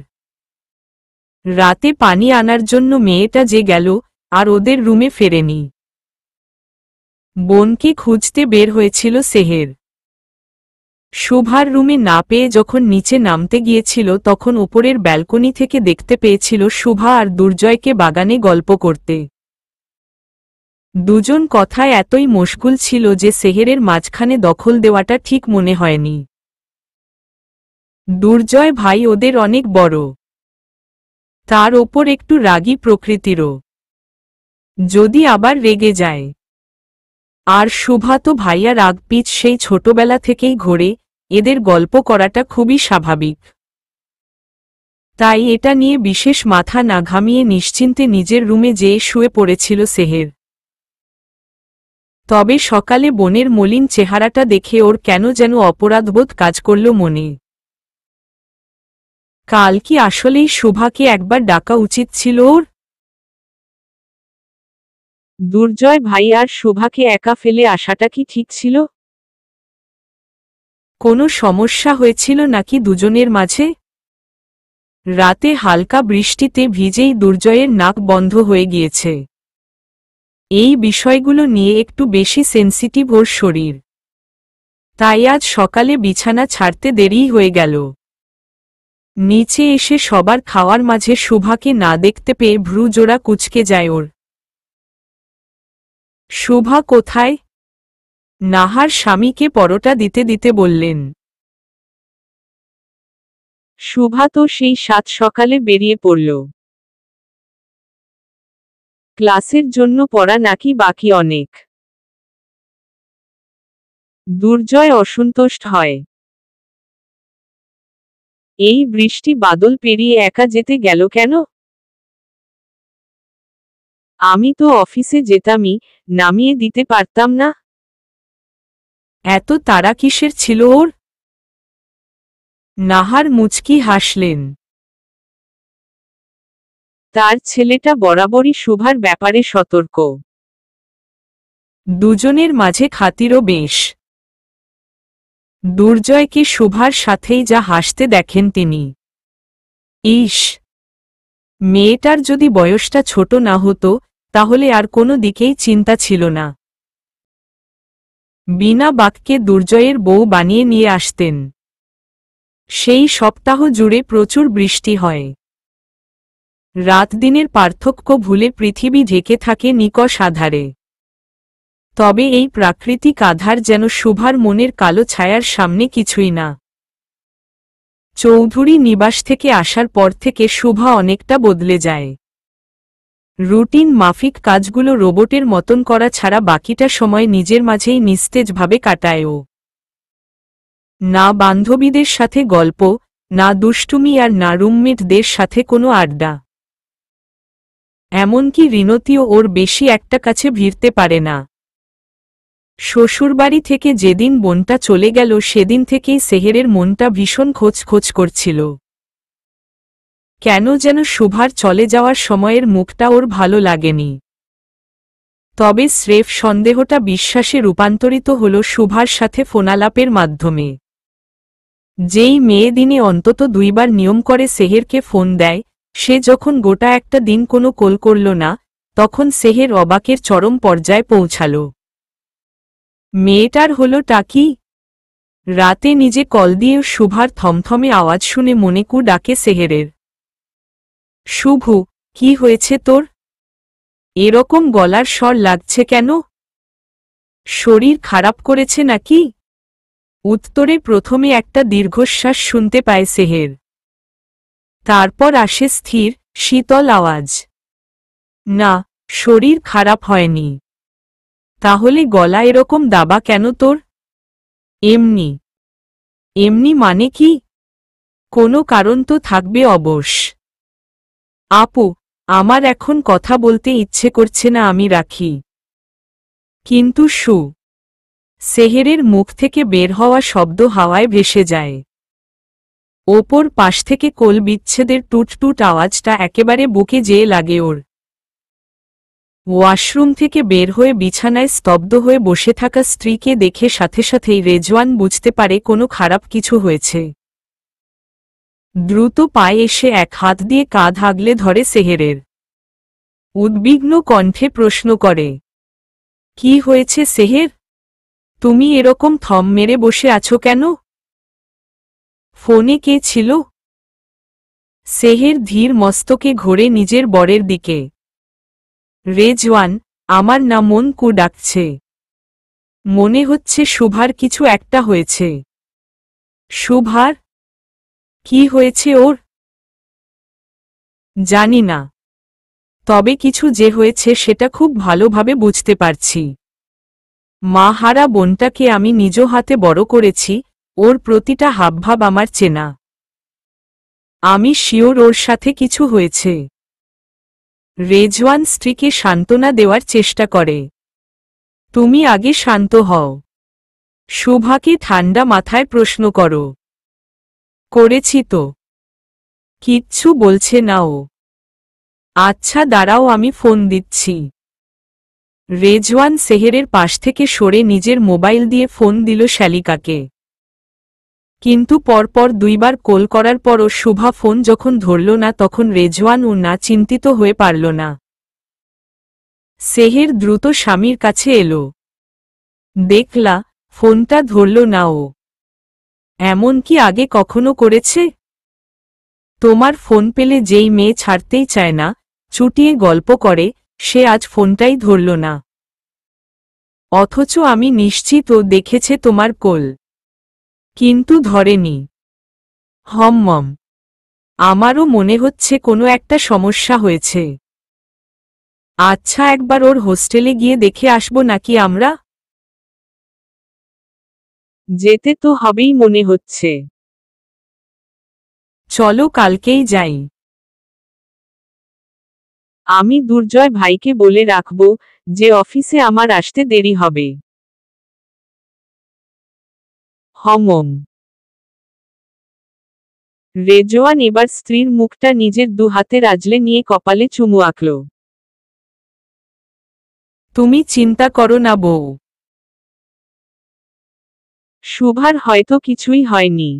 রাতে পানি আনার জন্য মেয়েটা যে গেল, আর ওদের রুমে ফেরেনি। বোনকে খুঁজতে বের হয়েছিল সেহের। শুভার রুমে না পেয়ে যখন নিচে নামতে গিয়েছিল তখন ওপরের ব্যালকনি থেকে দেখতে পেয়েছিল শুভা আর দুর্জয়কে বাগানে গল্প করতে। দুজন কথায় এতই মশগুল ছিল যে সেহেরের মাঝখানে দখল দেওয়াটা ঠিক মনে হয়নি। দুর্জয় ভাই ওদের অনেক বড়, তার ওপর একটু রাগী প্রকৃতিরও। যদি আবার রেগে যায়। আর শুভা তো ভাইয়া রাগপিচ সেই ছোটবেলা থেকেই ঘোরে, এদের গল্প করাটা খুবই স্বাভাবিক। তাই এটা নিয়ে বিশেষ মাথা না ঘামিয়ে নিশ্চিন্তে নিজের রুমে যেয়ে শুয়ে পড়েছিল সেহের। তবে সকালে বোনের মলিন চেহারাটা দেখে ওর কেন যেন অপরাধবোধ কাজ করল মনে। কাল কি আসলেই শুভাকে একবার ডাকা উচিত ছিল ওর? দুর্জয় ভাই আর শুভাকে একা ফেলে আসাটা কি ঠিক ছিল? কোনো সমস্যা হয়েছিল নাকি দুজনের মাঝে? রাতে হালকা বৃষ্টিতে ভিজেই দুর্জয়ের নাক বন্ধ হয়ে গিয়েছে। এই বিষয়গুলো নিয়ে একটু বেশি সেন্সিটিভ ওর শরীর। তাই আজ সকালে বিছানা ছাড়তে দেরি হয়ে গেল। নিচে এসে সবার খাওয়ার মাঝে শুভাকে না দেখতে পেয়ে ভ্রুজোড়া কুঁচকে যায় ওর। শুভা কোথায়? নাহার স্বামীকে পরোটা দিতে দিতে বললেন। শুভা তো সেই সাত সকালে বেরিয়ে পড়ল। ক্লাসের জন্য পড়া নাকি বাকি অনেক? দুর্জয় অসন্তুষ্ট হয়। এই বৃষ্টি বাদল পেরিয়ে একা যেতে গেল কেন? আমি তো অফিসে যেতামই, নামিয়ে দিতে পারতাম না? এত তাড়া কিসের ছিল ওর? নাহার মুচকি হাসলেন। তার ছেলেটা বরাবরই শুভার ব্যাপারে সতর্ক। দুজনের মাঝে খাতিরও বেশ। দুর্জয়কে শুভার সাথেই যা হাসতে দেখেন তিনি। ইস, মেয়েটার যদি বয়সটা ছোট না হতো তাহলে আর কোনো দিকেই চিন্তা ছিল না। বিনা বাক্যে দুর্জয়ের বউ বানিয়ে নিয়ে আসতেন। সেই সপ্তাহ জুড়ে প্রচুর বৃষ্টি হয়। রাত দিনের পার্থক্য ভুলে পৃথিবী ঢেকে থাকে নিকষ আধারে। তবে এই প্রাকৃতিক আধার যেন শুভার মনের কালো ছায়ার সামনে কিছুই না। চৌধুরী নিবাস থেকে আসার পর থেকে শুভা অনেকটা বদলে যায়। রুটিন মাফিক কাজগুলো রোবটের মতন করা ছাড়া বাকিটা সময় নিজের মাঝেই নিস্তেজভাবে কাটায় ও। না বান্ধবীদের সাথে গল্প, না দুষ্টুমি আর না রুমমেটদের সাথে কোনো আড্ডা। এমনকি রিনতিও ওর বেশি একটা কাছে ভিড়তে পারে না। শ্বশুরবাড়ি থেকে যেদিন বোনটা চলে গেল সেদিন থেকেই সেহেরের মনটা ভীষণ খোঁজ করছিল। কেন যেন শুভার চলে যাওয়ার সময়ের মুখটা ওর ভালো লাগেনি। তবে স্রেফ সন্দেহটা বিশ্বাসে রূপান্তরিত হল শুভার সাথে ফোনালাপের মাধ্যমে। যেই মেয়ে দিনে অন্তত দুইবার নিয়ম করে সেহেরকে ফোন দেয়, সে যখন গোটা একটা দিন কোনো কল করল না, তখন সেহের অবাকের চরম পর্যায়ে পৌঁছাল। মেয়েটার হলোটা কি? রাতে নিজে কল দিয়েও শুভার থমথমে আওয়াজ শুনে মনেকু ডাকে সেহেরের। শুভু, কি হয়েছে তোর? এরকম গলার স্বর লাগছে কেন? শরীর খারাপ করেছে নাকি? উত্তরে প্রথমে একটা দীর্ঘশ্বাস শুনতে পায় সেহের। তারপর আসে স্থির, শীতল আওয়াজ। না, শরীর খারাপ হয়নি। তাহলে গলা এরকম দাবা কেন তোর? এমনি। এমনি মানে কি? কোনো কারণ তো থাকবে অবশ্য। আপু, আমার এখন কথা বলতে ইচ্ছে করছে না, আমি রাখি। কিন্তু সেহেরের মুখ থেকে বের হওয়া শব্দ হাওয়ায় ভেসে যায়। ওপর পাশ থেকে কোল বিচ্ছেদের টুট আওয়াজটা একেবারে বুকে যেয়ে লাগে ওর। ওয়াশরুম থেকে বের হয়ে বিছানায় স্তব্ধ হয়ে বসে থাকা স্ত্রীকে দেখে সাথে সাথেই রেজওয়ান বুঝতে পারে কোনো খারাপ কিছু হয়েছে। দ্রুত পায়ে এসে এক হাত দিয়ে কাঁধ আগলে ধরে সেহেরের। উদ্বিগ্ন কণ্ঠে প্রশ্ন করে, কি হয়েছে সেহের? তুমি এরকম থম মেরে বসে আছো কেন? ফোনে কে ছিল? সেহের ধীর মস্তকে ঘোরে নিজের বরের দিকে। রেজওয়ান, আমার না মন কু ডাকছে। মনে হচ্ছে শুভার কিছু একটা হয়েছে। শুভার কি হয়েছে ওর? জানি না, তবে কিছু যে হয়েছে সেটা খুব ভালোভাবে বুঝতে পারছি। মা হারা বোনটাকে আমি নিজ হাতে বড় করেছি, ওর প্রতিটা হাবভাব আমার চেনা। আমি শিওর ওর সাথে কিছু হয়েছে। রেজওয়ান স্ত্রীকে সান্ত্বনা দেওয়ার চেষ্টা করে। তুমি আগে শান্ত হও। শুভাকে ঠান্ডা মাথায় প্রশ্ন করো। করেছি তো। কিচ্ছু বলছে না ও। আচ্ছা দাঁড়াও, আমি ফোন দিচ্ছি। রেজওয়ান সেহেরের পাশ থেকে সরে নিজের মোবাইল দিয়ে ফোন দিল শ্যালিকাকে। কিন্তু পরপর দুইবার কল করার পরও শুভা ফোন যখন ধরল না তখন রেজওয়ান ও না চিন্তিত হয়ে পারল না। সেহের দ্রুত স্বামীর কাছে এলো। দেখলা, ফোনটা ধরল না ও। এমন কি আগে কখনো করেছে? তোমার ফোন পেলে যেই মেয়ে ছাড়তেই চায় না, চুটিয়ে গল্প করে, সে আজ ফোনটাই ধরল না। অথচ আমি নিশ্চিত ও দেখেছে তোমার কল, কিন্তু ধরেনি। হম্মম, আমারও মনে হচ্ছে কোনো একটা সমস্যা হয়েছে। আচ্ছা একবার ওর হোস্টেলে গিয়ে দেখে আসব নাকি আমরা? যেতে তো হবেই মনে হচ্ছে। চলো কালকেই যাই। আমি দুর্জয় ভাইকে বলে রাখব যে অফিসে আমার আসতে দেরি হবে। হমম। রেজওয়ান এবার স্ত্রীর মুখটা নিজের দু হাতে আঁচলে নিয়ে কপালে চুমু আঁকল। তুমি চিন্তা করো না বউ। শুভার হয়তো কিছুই হয়নি।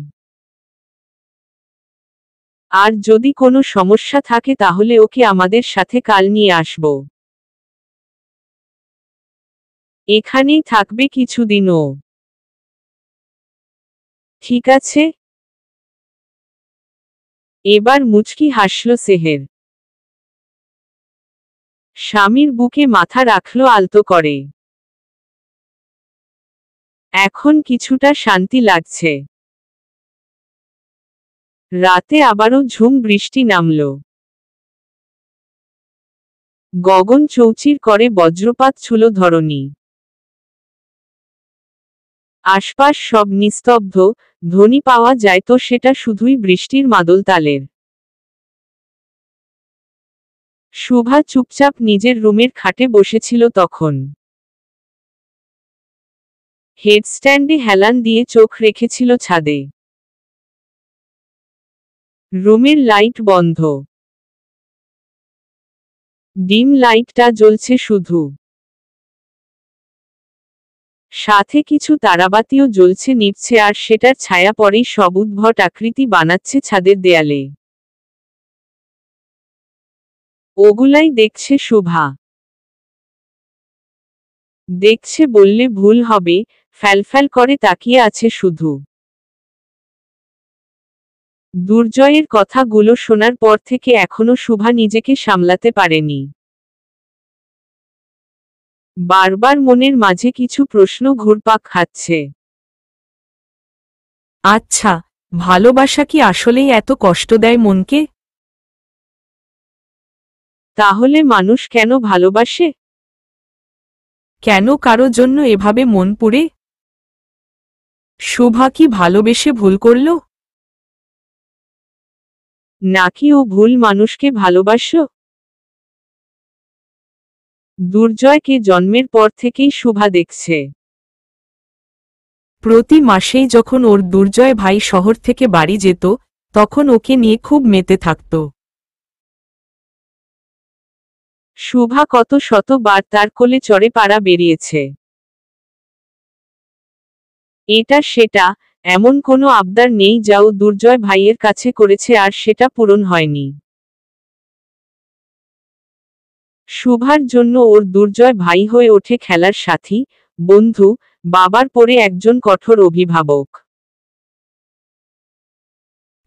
আর যদি কোনো সমস্যা থাকে তাহলে ওকে আমাদের সাথে কাল নিয়ে আসব। এখানেই থাকবে কিছুদিনও। ঠিক আছে। এবার মুচকি হাসল সেহের। স্বামীর বুকে মাথা রাখল আলতো করে। এখন কিছুটা শান্তি লাগছে। রাতে আবারও ঝুম বৃষ্টি নামল। গগন চৌচির করে বজ্রপাত ছুলো ধরণী। আশপাশ সব নিস্তব্ধ, ধ্বনি পাওয়া যায় তো সেটা শুধুই বৃষ্টির মাদলতালের। শুভা চুপচাপ নিজের রুমের খাটে বসেছিল তখন। হেডস্ট্যান্ডে হেলান দিয়ে চোখ রেখেছিল ছাদে। রুমের লাইট বন্ধ। ডিম লাইটটা জ্বলছে শুধু। সাথে কিছু তারাবাতিও জ্বলছে নিভছে আর সেটার ছায়া পরেই সব উদ্ভট আকৃতি বানাচ্ছে ছাদের দেয়ালে। ওগুলাই দেখছে শুভা। দেখছে বললে ভুল হবে, ফ্যালফ্যাল করে তাকিয়ে আছে শুধু। দুর্জয়ের কথাগুলো শোনার পর থেকে এখনো শুভা নিজেকে সামলাতে পারেনি। বারবার মনের মাঝে কিছু প্রশ্ন ঘুরপাক খাচ্ছে। আচ্ছা, ভালোবাসা কি আসলেই এত কষ্ট দেয় মনকে? তাহলে মানুষ কেন ভালোবাসে? কেন কারো জন্য এভাবে মন পুড়ে? শুভা কি ভালোবেসে ভুল করল? নাকি ও ভুল মানুষকে ভালোবাসল? দুর্জয়কে জন্মের পর থেকেই শুভা দেখছে। প্রতি মাসেই যখন ওর দুর্জয় ভাই শহর থেকে বাড়ি যেত, তখন ওকে নিয়ে খুব মেতে থাকত। শুভা কত শতবার তার কোলে চড়ে পাড়া বেরিয়েছে। এটা সেটা, এমন কোনো আবদার নেই যা ও দুর্জয় ভাইয়ের কাছে করেছে আর সেটা পূরণ হয়নি। শুভার জন্য ওর দুর্জয় ভাই হয়ে ওঠে খেলার সাথী, বন্ধু, বাবার পরে একজন কঠোর অভিভাবক।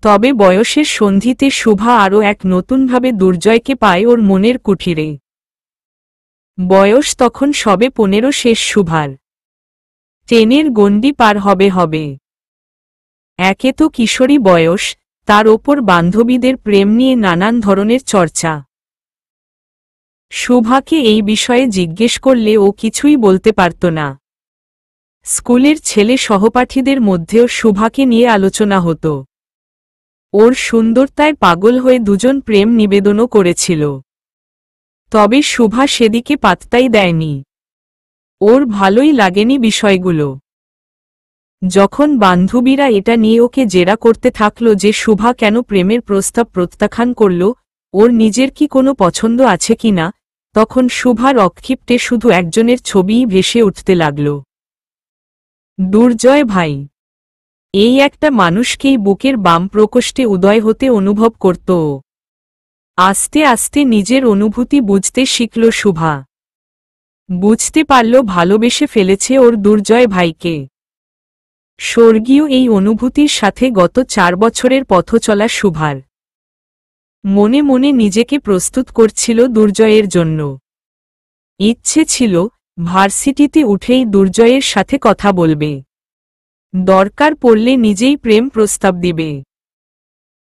তবে বয়সের সন্ধিতে শুভা আরও এক নতুনভাবে দুর্জয়কে পায় ওর মনের কুঠিরে। বয়স তখন সবে 15 শেষ শুভার। ট্রেনের গণ্ডি পার হবে। একে তো কিশোরী বয়স, তার ওপর বান্ধবীদের প্রেম নিয়ে নানান ধরনের চর্চা। শুভাকে এই বিষয়ে জিজ্ঞেস করলে ও কিছুই বলতে পারত না। স্কুলের ছেলে সহপাঠীদের মধ্যেও শুভাকে নিয়ে আলোচনা হতো। ওর সুন্দরতায় পাগল হয়ে দুজন প্রেম নিবেদনও করেছিল। তবে শুভা সেদিকে পাত্তাই দেয়নি। ওর ভালোই লাগেনি বিষয়গুলো। যখন বান্ধবীরা এটা নিয়ে ওকে জেরা করতে থাকল যে শুভা কেন প্রেমের প্রস্তাব প্রত্যাখ্যান করল, ওর নিজের কি কোনো পছন্দ আছে কিনা, তখন শুভার অক্ষিপ্টে শুধু একজনের ছবিই ভেসে উঠতে লাগল। দুর্জয় ভাই। এই একটা মানুষকেই বুকের বাম প্রকোষ্ঠে উদয় হতে অনুভব করত ও। আস্তে আস্তে নিজের অনুভূতি বুঝতে শিখল শুভা। বুঝতে পারল ভালোবেসে ফেলেছে ওর দুর্জয় ভাইকে। স্বর্গীয় এই অনুভূতির সাথে গত 4 বছরের পথ চলা শুভার। মনে মনে নিজেকে প্রস্তুত করছিল দুর্জয়ের জন্য। ইচ্ছে ছিল ভার্সিটিতে উঠেই দুর্জয়ের সাথে কথা বলবে। দরকার পড়লে নিজেই প্রেম প্রস্তাব দিবে।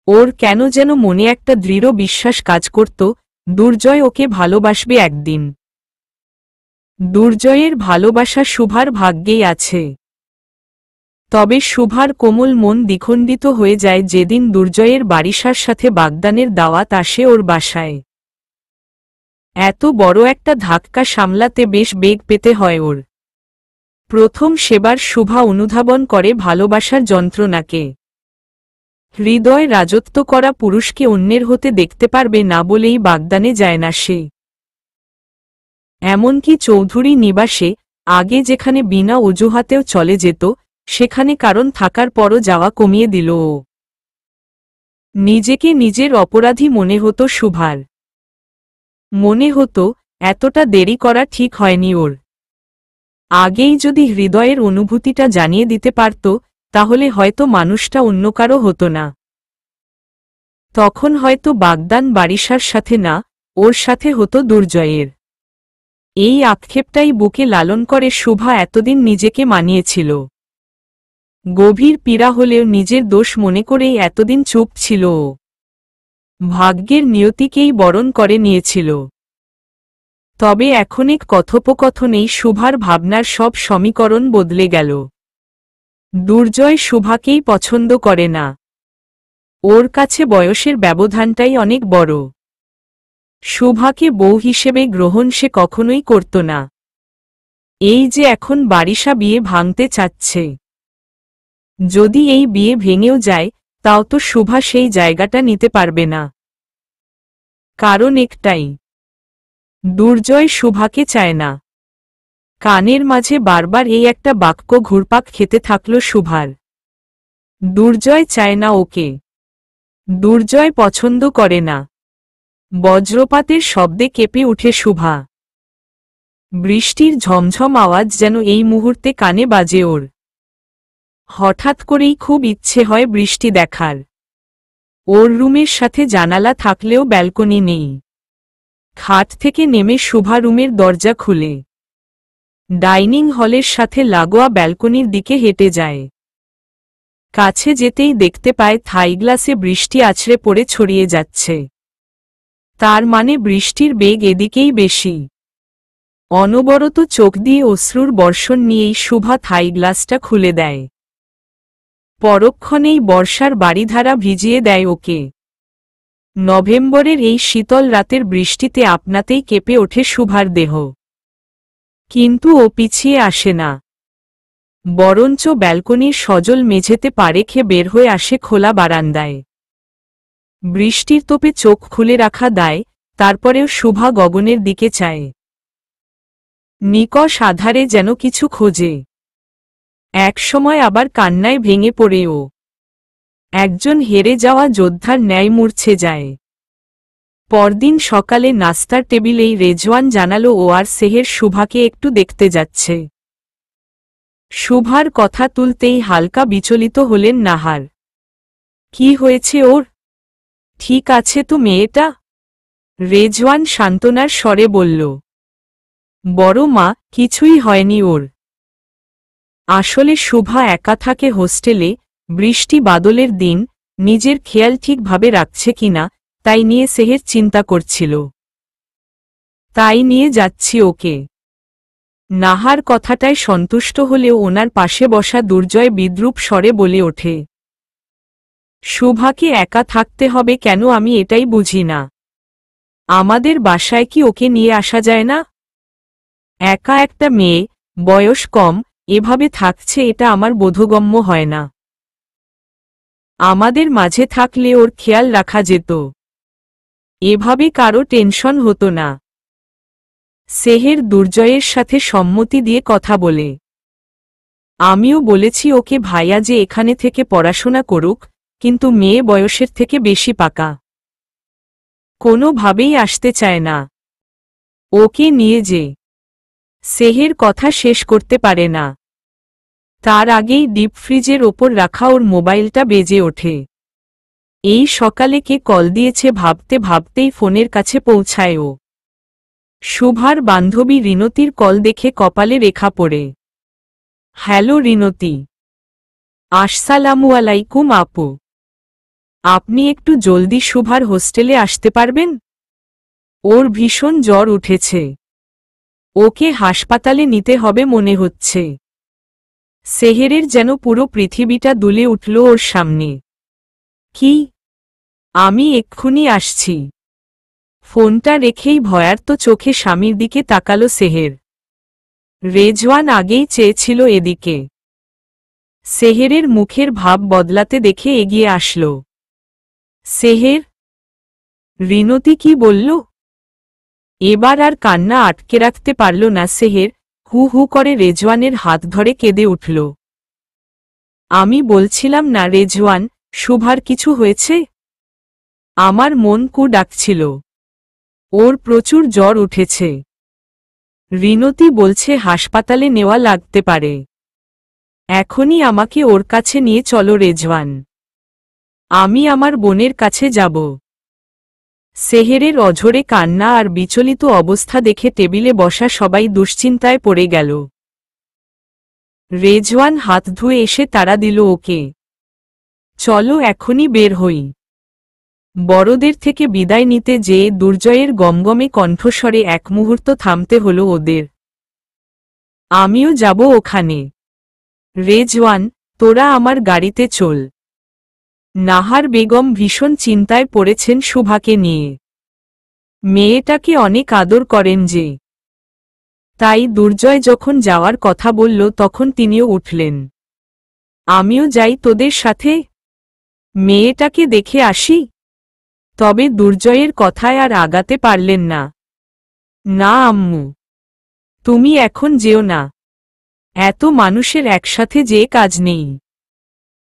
ওর কেন যেন মনে একটা দৃঢ় বিশ্বাস কাজ করত, দুর্জয় ওকে ভালোবাসবে একদিন। দুর্জয়ের ভালোবাসা শুভার ভাগ্যেই আছে। তবে শুভার কোমল মন দ্বিখণ্ডিত হয়ে যায় যেদিন দুর্জয়ের বারিশার সাথে বাগদানের দাওয়াত আসে ওর বাসায়। এত বড় একটা ধাক্কা সামলাতে বেশ বেগ পেতে হয় ওর। প্রথম সেবার শুভা অনুধাবন করে ভালোবাসার যন্ত্রণাকে। হৃদয় রাজত্ব করা পুরুষকে অন্যের হতে দেখতে পারবে না বলেই বাগদানে যায় না সে। এমনকি চৌধুরী নিবাসে, আগে যেখানে বিনা অজুহাতেও চলে যেত, সেখানে কারণ থাকার পরও যাওয়া কমিয়ে দিল ও। নিজেকে নিজের অপরাধী মনে হতো শুভার। মনে হতো এতটা দেরি করা ঠিক হয়নি ওর। আগেই যদি হৃদয়ের অনুভূতিটা জানিয়ে দিতে পারত, তাহলে হয়তো মানুষটা অন্য কারো হতো না। তখন হয়তো বাগদান বারিশার সাথে না, ওর সাথে হতো দুর্জয়ের। এই আক্ষেপটাই বুকে লালন করে শুভা এতদিন নিজেকে মানিয়েছিল। গভীর পীড়া হলেও নিজের দোষ মনে করেই এতদিন চুপ ছিল ও। ভাগ্যের নিয়তিকেই বরণ করে নিয়েছিল। তবে এখন এক কথোপকথনেই শুভার ভাবনার সব সমীকরণ বদলে গেল। দুর্জয় শুভাকেই পছন্দ করে না। ওর কাছে বয়সের ব্যবধানটাই অনেক বড়। শুভাকে বউ হিসেবে গ্রহণ সে কখনোই করত না। এই যে এখন বারিশা বিয়ে ভাঙতে চাচ্ছে। যদি এই বিয়ে ভেঙেও যায়, তাও তো শুভা সেই জায়গাটা নিতে পারবে না। কারণ একটাই, দুর্জয় শুভাকে চায় না। কানের মাঝে বারবার এই একটা বাক্য ঘুরপাক খেতে থাকল শুভার। দুর্জয় চায় না ওকে। দুর্জয় পছন্দ করে না। বজ্রপাতের শব্দে কেঁপে উঠে শুভা। বৃষ্টির ঝমঝম আওয়াজ যেন এই মুহূর্তে কানে বাজে ওর। হঠাৎ করেই খুব ইচ্ছে হয় বৃষ্টি দেখার। ওর রুমের সাথে জানালা থাকলেও ব্যালকনি নেই। খাট থেকে নেমে শুভা রুমের দরজা খুলে ডাইনিং হলের সাথে লাগোয়া ব্যালকনির দিকে হেঁটে যায়। কাছে যেতেই দেখতে পায় থাই গ্লাসে বৃষ্টি আছড়ে পড়ে ছড়িয়ে যাচ্ছে। তার মানে বৃষ্টির বেগ এদিকেই বেশি। অনবরত চোখ দিয়ে অশ্রুর বর্ষণ নিয়েই শুভা থাই গ্লাসটা খুলে দেয়। পরক্ষণেই বর্ষার বাড়িধারা ভিজিয়ে দেয় ওকে। নভেম্বরের এই শীতল রাতের বৃষ্টিতে আপনাতেই কেঁপে ওঠে শুভার দেহ। কিন্তু ও পিছিয়ে আসে না। বরঞ্চ ব্যালকনির সজল মেঝেতে পা রেখে বের হয়ে আসে খোলা বারান্দায়। বৃষ্টির তোপে চোখ খুলে রাখা দায়, তারপরেও শুভা গগনের দিকে চায়। নিকষ আধারে যেন কিছু খোঁজে। একসময় আবার কান্নায় ভেঙে পড়ে ও। একজন হেরে যাওয়া যোদ্ধার ন্যায় মূর্ছে যায়। পরদিন সকালে নাস্তার টেবিলেই রেজওয়ান জানালো ও আর সেহের শুভাকে একটু দেখতে যাচ্ছে। শুভার কথা তুলতেই হালকা বিচলিত হলেন নাহার। কি হয়েছে ওর? ঠিক আছে তো মেয়েটা? রেজওয়ান সান্ত্বনার স্বরে বলল। বড় মা, কিছুই হয়নি ওর। আসলে শুভা একা থাকে হোস্টেলে, বৃষ্টি বাদলের দিন, নিজের খেয়াল ঠিকভাবে রাখছে কিনা তাই নিয়ে সেহের চিন্তা করছিল। তাই নিয়ে যাচ্ছি ওকে। নাহার কথাটায় সন্তুষ্ট হলেও ওনার পাশে বসা দুর্জয় বিদ্রূপ স্বরে বলে ওঠে, শুভাকে একা থাকতে হবে কেন? আমি এটাই বুঝি না। আমাদের বাসায় কি ওকে নিয়ে আসা যায় না? একা একটা মেয়ে, বয়স কম, এভাবে থাকছে, এটা আমার বোধগম্য হয় না। আমাদের মাঝে থাকলে ওর খেয়াল রাখা যেত, এভাবে কারো টেনশন হতো না। সেহের দুর্জয়ের সাথে সম্মতি দিয়ে কথা বলে, আমিও বলেছি ওকে ভাইয়া যে এখানে থেকে পড়াশোনা করুক, কিন্তু মেয়ে বয়সের থেকে বেশি পাকা, কোনোভাবেই আসতে চায় না। ওকে নিয়ে যে। সেহের কথা শেষ করতে পারে না, তার আগেই ডিপ ফ্রিজের ওপর রাখা ওর মোবাইলটা বেজে ওঠে। এই সকালে কে কল দিয়েছে ভাবতে ভাবতেই ফোনের কাছে পৌঁছায় ও। শুভার বান্ধবী রিনতির কল দেখে কপালে রেখা পড়ে। হ্যালো রিনতি। আসসালামু আলাইকুম আপু। আপনি একটু জলদি শুভার হোস্টেলে আসতে পারবেন? ওর ভীষণ জ্বর উঠেছে, ওকে হাসপাতালে নিতে হবে মনে হচ্ছে। সেহেরের যেন পুরো পৃথিবীটা দুলে উঠল ওর সামনে। কি? আমি এক্ষুনি আসছি। ফোনটা রেখেই ভয়ার্ত চোখে স্বামীর দিকে তাকালো সেহের। রেজওয়ান আগেই চেয়েছিল এদিকে। সেহেরের মুখের ভাব বদলাতে দেখে এগিয়ে আসল। সেহের? রিনতি কি বলল? এবার আর কান্না আটকে রাখতে পারল না সেহের, হু হু করে রেজওয়ানের হাত ধরে কেঁদে উঠল। আমি বলছিলাম না রেজওয়ান, শুভার কিছু হয়েছে? আমার মন কু ডাকছিল, ওর প্রচুর জ্বর উঠেছে। রিনতি বলছে হাসপাতালে নেওয়া লাগতে পারে। এখনই আমাকে ওর কাছে নিয়ে চলো রেজওয়ান, আমি আমার বোনের কাছে যাব। সেহেরের অঝরে কান্না আর বিচলিত অবস্থা দেখে টেবিলে বসা সবাই দুশ্চিন্তায় পড়ে গেল। রেজওয়ান হাত ধুয়ে এসে তাড়া দিল ওকে, চলো এখনই বের হই। বড়দের থেকে বিদায় নিতে যেয়ে দুর্জয়ের গমগমে কণ্ঠস্বরে এক মুহূর্ত থামতে হল ওদের। আমিও যাব ওখানে। রেজওয়ান, তোরা আমার গাড়িতে চল। নাহার বেগম ভীষণ চিন্তায় পড়েছেন শুভাকে নিয়ে। মেয়েটাকে অনেক আদর করেন যে, তাই দুর্জয় যখন যাওয়ার কথা বলল তখন তিনিও উঠলেন। আমিও যাই তোদের সাথে, মেয়েটাকে দেখে আসি। তবে দুর্জয়ের কথায় আর আগাতে পারলেন না। না আম্মু, তুমি এখন যেও না, এত মানুষের একসাথে যে কাজ নেই।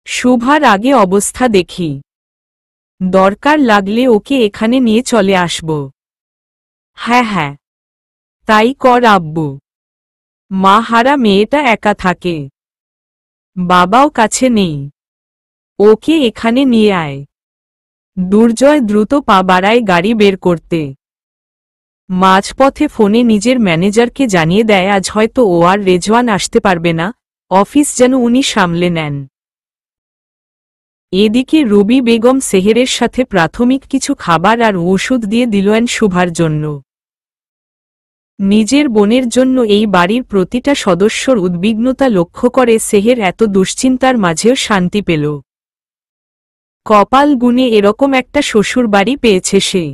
শুভার আগে অবস্থা দেখি, দরকার লাগলে ওকে এখানে নিয়ে চলে আসব। হ্যাঁ হ্যাঁ, তাই কর আব্বু। মা হারা মেয়েটা একা থাকে, বাবাও কাছে নেই, ওকে এখানে নিয়ে আয়। দুর্জয় দ্রুত পা বাড়ায় গাড়ি বের করতে। মাঝপথে ফোনে নিজের ম্যানেজারকে জানিয়ে দেয় আজ হয়তো ও আর রেজওয়ান আসতে পারবে না, অফিস যেন উনি সামলে নেন। এদিকে রুবি বেগম সেহেরের সাথে প্রাথমিক কিছু খাবার আর ওষুধ দিয়ে দিলেন শুভার জন্য। নিজের বোনের জন্য এই বাড়ির প্রতিটা সদস্যর উদ্বিগ্নতা লক্ষ্য করে সেহের এত দুশ্চিন্তার মাঝেও শান্তি পেল। কপাল গুনে এরকম একটা শ্বশুর বাড়ি পেয়েছে সে।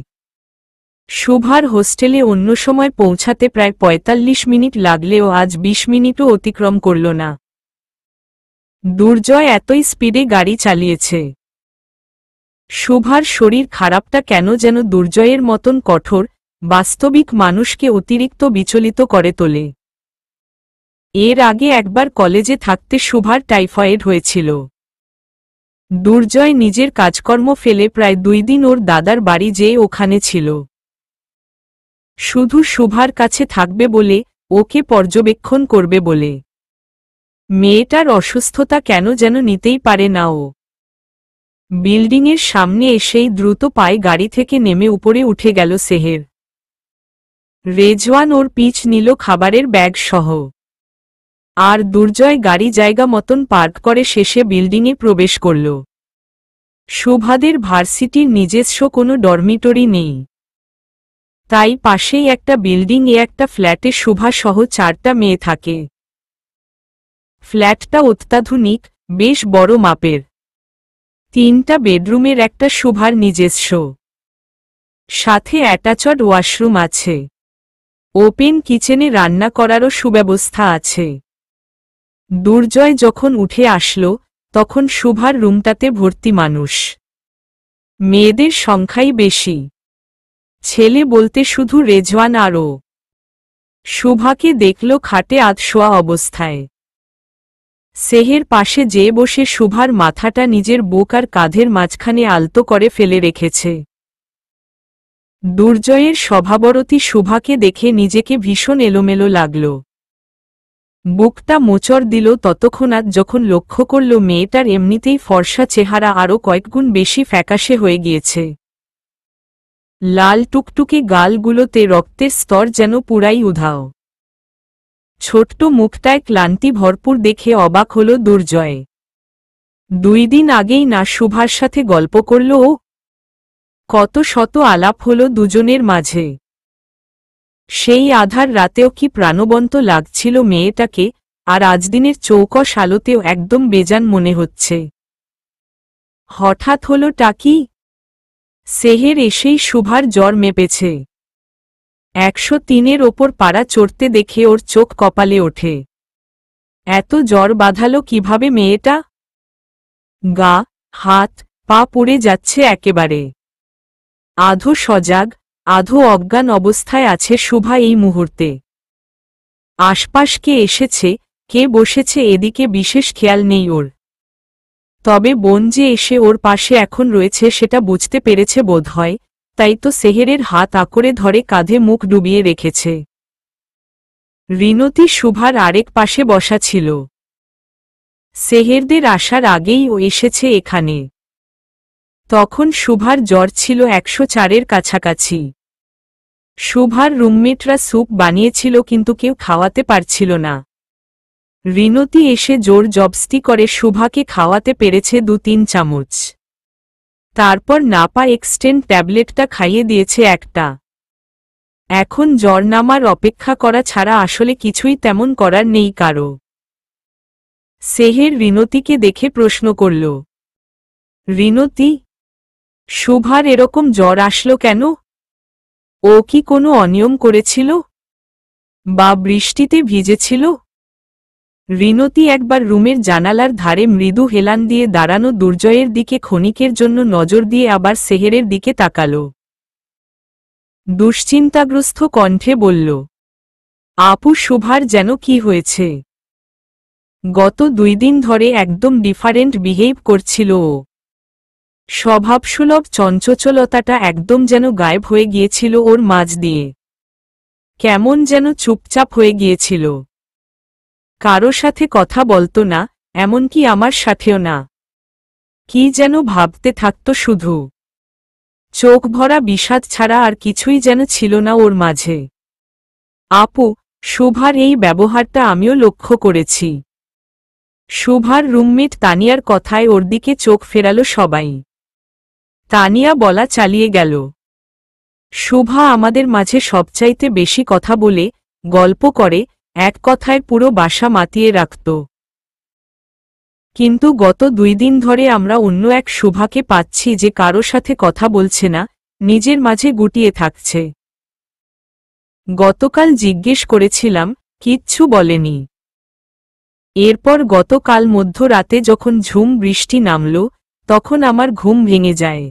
শুভার হোস্টেলে অন্য সময় পৌঁছাতে প্রায় ৪৫ মিনিট লাগলেও আজ ২০ মিনিটও অতিক্রম করল না। দুর্জয় এতই স্পিডে গাড়ি চালিয়েছে। শুভার শরীর খারাপটা কেন যেন দুর্জয়ের মতন কঠোর, বাস্তবিক মানুষকে অতিরিক্ত বিচলিত করে তোলে। এর আগে একবার কলেজে থাকতে শুভার টাইফয়েড হয়েছিল। দুর্জয় নিজের কাজকর্ম ফেলে প্রায় ২ দিন ওর দাদার বাড়ি যেয়ে ওখানে ছিল, শুধু শুভার কাছে থাকবে বলে, ওকে পর্যবেক্ষণ করবে বলে। মেয়েটার অসুস্থতা কেন যেন নিতেই পারে না ও। বিল্ডিংয়ের সামনে এসেই দ্রুত পায়ে গাড়ি থেকে নেমে উপরে উঠে গেল সেহের। রেজওয়ান ওর পিছ নিল খাবারের ব্যাগ সহ। আর দুর্জয় গাড়ি জায়গা মতন পার্ক করে শেষে বিল্ডিংয়ে প্রবেশ করল। শুভাদের ভার্সিটির নিজস্ব কোনো ডরমিটরি নেই, তাই পাশেই একটা বিল্ডিংয়ে একটা ফ্ল্যাটে শুভা সহ 4টা মেয়ে থাকে। ফ্ল্যাটটা অত্যাধুনিক, বেশ বড় মাপের। 3টা বেডরুমের একটা শুভার নিজস্ব, সাথে অ্যাটাচড ওয়াশরুম আছে। ওপেন কিচেনে রান্না করারও সুব্যবস্থা আছে। দুর্জয় যখন উঠে আসলো তখন শুভার রুমটাতে ভর্তি মানুষ। মেয়েদের সংখ্যাই বেশি, ছেলে বলতে শুধু রেজওয়ান আর ও। শুভাকে দেখল খাটে আধশোয়া অবস্থায়। সেহের পাশে যে বসে শুভার মাথাটা নিজের বুক আর কাঁধের মাঝখানে আলতো করে ফেলে রেখেছে। দুর্জয়ের স্বভাবরতী শুভাকে দেখে নিজেকে ভীষণ এলোমেলো লাগল। বুকটা মোচড় দিল ততক্ষণাৎ যখন লক্ষ্য করল মেয়েটার এমনিতেই ফর্সা চেহারা আরও কয়েকগুণ বেশি ফ্যাকাশে হয়ে গিয়েছে। লাল টুকটুকে গালগুলোতে রক্তের স্তর যেন পুরাই উধাও। ছোট্ট মুখটায় ক্লান্তি ভরপুর দেখে অবাক হল দুর্জয়। 2 দিন আগেই না শুভার সাথে গল্প করল ও? কত শত আলাপ হল দুজনের মাঝে। সেই আধার রাতেও কি প্রাণবন্ত লাগছিল মেয়েটাকে, আর আজ দিনের চৌকস আলোতেও একদম বেজান মনে হচ্ছে। হঠাৎ হলোটা কি? সেহের এসেই শুভার জ্বর মেপেছে। 103-এর ওপর পাড়া চড়তে দেখে ওর চোখ কপালে ওঠে। এত জ্বর বাঁধালো কিভাবে মেয়েটা? গা, হাত, পা পুড়ে যাচ্ছে একেবারে। আধো সজাগ, আধো অজ্ঞান অবস্থায় আছে শুভা এই মুহূর্তে। আশপাশ কে এসেছে, কে বসেছে এদিকে বিশেষ খেয়াল নেই ওর। তবে বোন যে এসে ওর পাশে এখন রয়েছে সেটা বুঝতে পেরেছে বোধহয়, তাই তো সেহেরের হাত আঁকড়ে ধরে কাঁধে মুখ ডুবিয়ে রেখেছে। রিনতি শুভার আরেক পাশে বসা ছিল। সেহেরদের আসার আগেই ও এসেছে এখানে। তখন শুভার জ্বর ছিল 104-এর কাছাকাছি। শুভার রুমমেটরা স্যুপ বানিয়েছিল কিন্তু কেউ খাওয়াতে পারছিল না। রিনতি এসে জোর জবস্তি করে শুভাকে খাওয়াতে পেরেছে 2-3 চামচ। তারপর নাপা এক্সটেন্ড ট্যাবলেটটা খাইয়ে দিয়েছে একটা। এখন জ্বর নামার অপেক্ষা করা ছাড়া আসলে কিছুই তেমন করার নেই কারো। সেহের রিনতিকে দেখে প্রশ্ন করল, রিনতি, শুভার এরকম জ্বর আসলো কেন? ও কি কোনো অনিয়ম করেছিল? বা বৃষ্টিতে ভিজেছিল? রিনতি একবার রুমের জানালার ধারে মৃদু হেলান দিয়ে দাঁড়ানো দুর্জয়ের দিকে ক্ষণিকের জন্য নজর দিয়ে আবার সেহেরের দিকে তাকাল। দুশ্চিন্তাগ্রস্ত কণ্ঠে বলল, আপু শুভার যেন কি হয়েছে? গত 2 দিন ধরে একদম ডিফারেন্ট বিহেভ করছিল ও। স্বভাবসুলভ চঞ্চলতাটা একদম যেন গায়েব হয়ে গিয়েছিল ওর মাঝ দিয়ে। কেমন যেন চুপচাপ হয়ে গিয়েছিল। কারো সাথে কথা বলতো না, এমনকি আমার সাথেও না। কি যেন ভাবতে থাকত শুধু। চোখ ভরা বিষাদ ছাড়া আর কিছুই যেন ছিল না ওর মাঝে। আপু, শুভার এই ব্যবহারটা আমিও লক্ষ্য করেছি। শুভার রুমমেট তানিয়ার কথায় ওর দিকে চোখ ফেরালো সবাই। তানিয়া বলা চালিয়ে গেল, শুভা আমাদের মাঝে সবচাইতে বেশি কথা বলে, গল্প করে, এক কথায় পুরো বাসা মাতিয়ে রাখত। কিন্তু গত 2 দিন ধরে আমরা অন্য এক শুভাকে পাচ্ছি যে কারো সাথে কথা বলছে না, নিজের মাঝে গুটিয়ে থাকছে। গতকাল জিজ্ঞেস করেছিলাম, কিচ্ছু বলেনি। এরপর গতকাল মধ্যরাতে যখন ঝুম বৃষ্টি নামল, তখন আমার ঘুম ভেঙে যায়।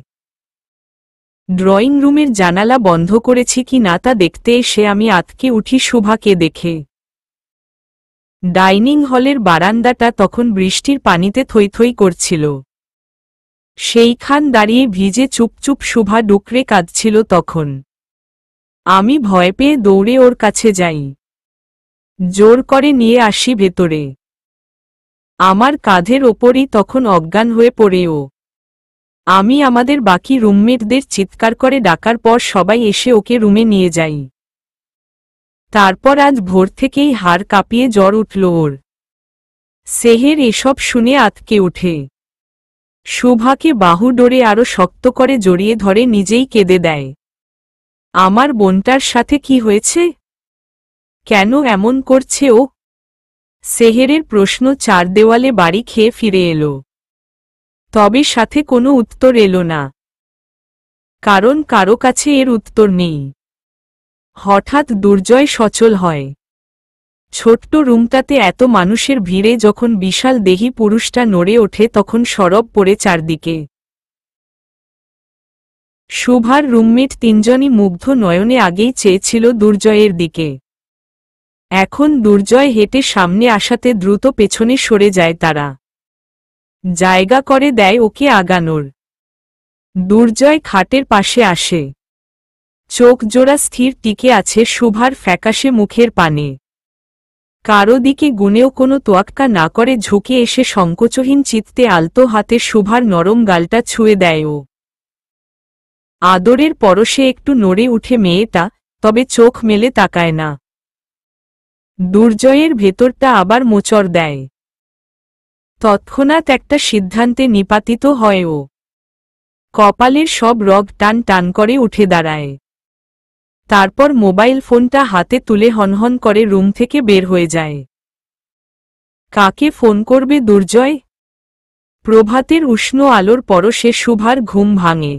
ড্রয়িং রুমের জানালা বন্ধ করেছি কি না তা দেখতে এসে আমি আঁতকে উঠি শুভাকে দেখে। ডাইনিং হলের বারান্দাটা তখন বৃষ্টির পানিতে থই থই করছিল। সেইখান দাঁড়িয়ে ভিজে চুপচুপ শুভা ডুকরে কাঁদছিল তখন। আমি ভয় পেয়ে দৌড়ে ওর কাছে যাই। জোর করে নিয়ে আসি ভেতরে। আমার কাঁধের ওপরই তখন অজ্ঞান হয়ে পড়ে ও। আমি আমাদের বাকি রুমমেটদের চিৎকার করে ডাকার পর সবাই এসে ওকে রুমে নিয়ে যাই। তারপর আজ ভোর থেকেই হাড় কাঁপিয়ে জ্বর উঠল ওর। সেহের এসব শুনে আঁতকে ওঠে। শুভাকে বাহু ডোরে আরো শক্ত করে জড়িয়ে ধরে নিজেই কেঁদে দেয়। আমার বোনটার সাথে কি হয়েছে? কেন এমন করছে ও? সেহেরের প্রশ্ন চার দেওয়ালে বাড়ি খেয়ে ফিরে এলো। তবে সাথে কোনো উত্তর এলো না, কারণ কারো কাছে এর উত্তর নেই। হঠাৎ দুর্জয় সচল হয়। ছোট্ট রুমটাতে এত মানুষের ভিড়ে যখন বিশাল দেহী পুরুষটা নড়ে ওঠে তখন সরব পড়ে চারদিকে। শুভার রুমমেট তিনজনই মুগ্ধ নয়নে আগেই চেয়েছিল দুর্জয়ের দিকে। এখন দুর্জয় হেঁটে সামনে আসাতে দ্রুত পেছনে সরে যায় তারা। জায়গা করে দেয় ওকে আগানোর। দুর্জয় খাটের পাশে আসে। চোখ জোড়া স্থির টিকে আছে শুভার ফ্যাকাশে মুখের পানে। কারো দিকে গুনেও কোনো তোয়াক্কা না করে ঝুঁকে এসে সংকোচহীন চিত্তে আলতো হাতে শুভার নরম গালটা ছুঁয়ে দেয় ও। আদরের পরশে একটু নড়ে উঠে মেয়েটা, তবে চোখ মেলে তাকায় না। দুর্জয়ের ভেতরটা আবার মোচড় দেয়। তৎক্ষণাৎ একটা সিদ্ধান্তে নিপাতিত হয় ও। কপালের সব রগ টান টান করে উঠে দাঁড়ায়। তারপর মোবাইল ফোনটা হাতে তুলে হনহন করে রুম থেকে বের হয়ে যায়। কাকে ফোন করবে দুর্জয়? প্রভাতের উষ্ণ আলোর পরশে শুভার ঘুম ভাঙে।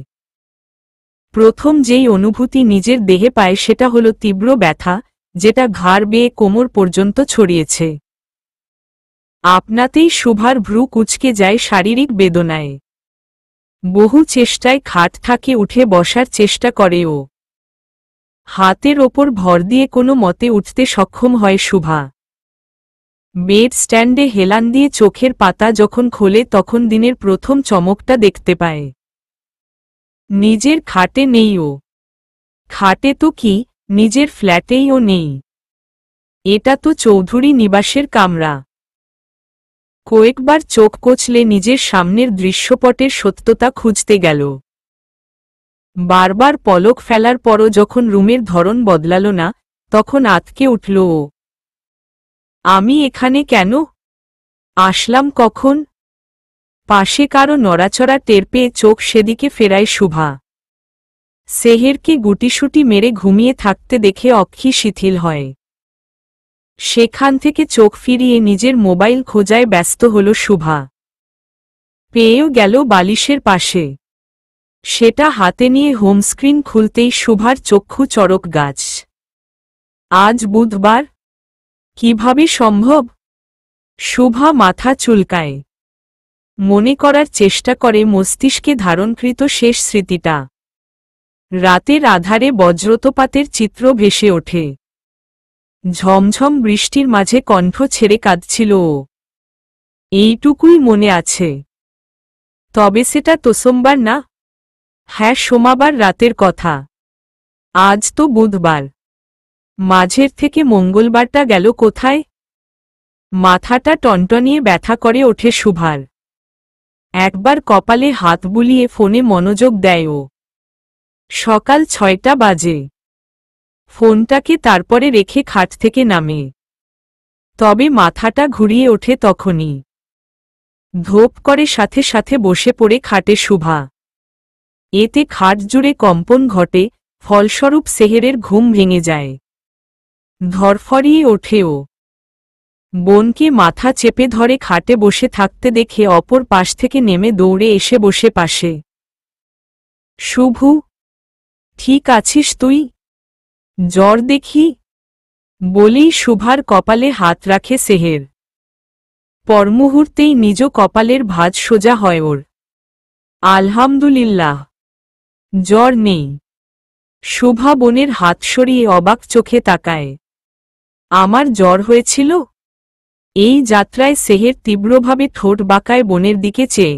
প্রথম যেই অনুভূতি নিজের দেহে পায় সেটা হলো তীব্র ব্যথা, যেটা ঘাড় বেয়ে কোমর পর্যন্ত ছড়িয়েছে। আপনাতেই শুভার ভ্রু কুঁচকে যায় শারীরিক বেদনায়। বহু চেষ্টায় খাট থেকে উঠে বসার চেষ্টা করে ও। হাতের ওপর ভর দিয়ে কোনো মতে উঠতে সক্ষম হয় শুভা। বেড স্ট্যান্ডে হেলান দিয়ে চোখের পাতা যখন খোলে তখন দিনের প্রথম চমকটা দেখতে পায়। নিজের খাটে নেই ও। খাটে তো কি, নিজের ফ্ল্যাটেই ও নেই। এটা তো চৌধুরী নিবাসের কামরা। কয়েকবার চোখ কচলে নিজের সামনের দৃশ্যপটের সত্যতা খুঁজতে গেল। বারবার পলক ফেলার পরও যখন রুমের ধরন বদলাল না, তখন আঁতকে উঠল ও। আমি এখানে কেন? আসলাম কখন? পাশে কারো নড়াচড়া টের পেয়ে চোখ সেদিকে ফেরায় শুভা। সেহেরকে গুটিসুটি মেরে ঘুমিয়ে থাকতে দেখে অক্ষি শিথিল হয়। সেখান থেকে চোখ ফিরিয়ে নিজের মোবাইল খোঁজায় ব্যস্ত হল শুভা। পেয়েও গেল বালিশের পাশে। সেটা হাতে নিয়ে হোমস্ক্রিন খুলতেই শুভার চক্ষু চড়ক গাছ। আজ বুধবার? কিভাবে সম্ভব? শুভা মাথা চুলকায়। মনে করার চেষ্টা করে মস্তিষ্কে ধারণকৃত শেষ স্মৃতিটা। রাতের আধারে বজ্রতপাতের চিত্র ভেসে ওঠে। ঝমঝম বৃষ্টির মাঝে কণ্ঠ ছেড়ে কাঁদছিল ও। এইটুকুই মনে আছে। তবে সেটা তো সোমবার না? হ্যাঁ, সোমবার রাতের কথা। আজ তো বুধবার। মাঝের থেকে মঙ্গলবারটা গেল কোথায়? মাথাটা টনটনিয়ে ব্যথা করে ওঠে শুভার। একবার কপালে হাত বুলিয়ে ফোনে মনোযোগ দেয় ও। সকাল 6টা বাজে। ফোনটাকে তারপরে রেখে খাট থেকে নামে। তবে মাথাটা ঘুরিয়ে ওঠে তখনই। ধোপ করে সাথে সাথে বসে পড়ে খাটে শুভা। এতে খাট জুড়ে কম্পন ঘটে, ফলস্বরূপ সেহেরের ঘুম ভেঙে যায়। ধরফরিয়ে ওঠে ও। বোনকে মাথা চেপে ধরে খাটে বসে থাকতে দেখে অপর পাশ থেকে নেমে দৌড়ে এসে বসে পাশে। শুভু, ঠিক আছিস তুই? জ্বর দেখি? বলেই শুভার কপালে হাত রাখে সেহের। পরমুহূর্তেই নিজ কপালের ভাঁজ সোজা হয় ওর। আলহামদুলিল্লাহ, জ্বর নেই। শুভা বোনের হাত সরিয়ে অবাক চোখে তাকায়। আমার জ্বর হয়েছিল? এই যাত্রায় সেহের তীব্রভাবে ঠোঁট বাঁকায় বোনের দিকে চেয়ে।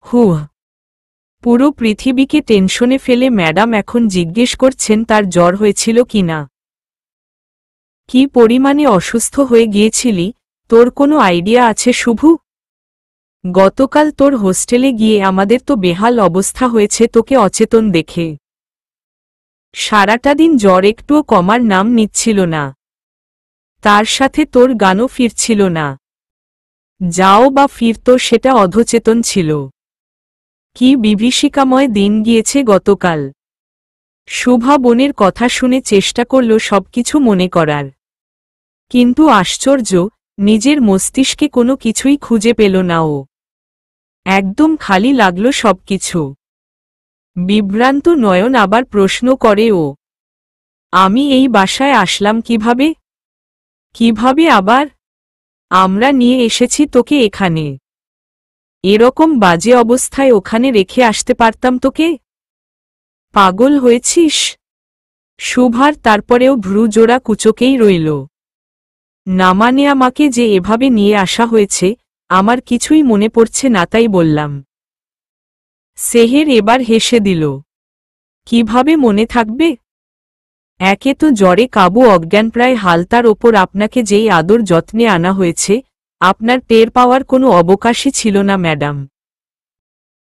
হুহ। পুরো পৃথিবীকে টেনশনে ফেলে ম্যাডাম এখন জিজ্ঞেস করছেন তার জ্বর হয়েছিল কিনা। কি পরিমাণে অসুস্থ হয়ে গিয়েছিলি, তোর কোনো আইডিয়া আছে শুভু? গতকাল তোর হোস্টেলে গিয়ে আমাদের তো বেহাল অবস্থা হয়েছে তোকে অচেতন দেখে। সারাটা দিন জ্বর একটুও কমার নাম নিচ্ছিল না। তার সাথে তোর গানও ফিরছিল না। যাও বা ফিরত সেটা অধচেতন ছিল। কি বিভীষিকাময় দিন গিয়েছে গতকাল। শুভা বোনের কথা শুনে চেষ্টা করল সবকিছু মনে করার, কিন্তু আশ্চর্য, নিজের মস্তিষ্কে কোনো কিছুই খুঁজে পেল না ও। একদম খালি লাগল সবকিছু। বিভ্রান্ত নয়ন আবার প্রশ্ন করে ও, আমি এই বাসায় আসলাম কিভাবে? কিভাবে আবার? আমরা নিয়ে এসেছি তোকে এখানে। এরকম বাজে অবস্থায় ওখানে রেখে আসতে পারতাম তোকে? পাগল হয়েছিস? শুভার তারপরেও ভ্রুজোড়া কুচকেই রইল। না মানে আমাকে যে এভাবে নিয়ে আসা হয়েছে আমার কিছুই মনে পড়ছে না, তাই বললাম। সেহের এবার হেসে দিল। কিভাবে মনে থাকবে? একে তো জ্বরে কাবু অজ্ঞানপ্রায় হালতার ওপর আপনাকে যেই আদর যত্নে আনা হয়েছে, আপনার টের পাওয়ার কোনো অবকাশই ছিল না ম্যাডাম।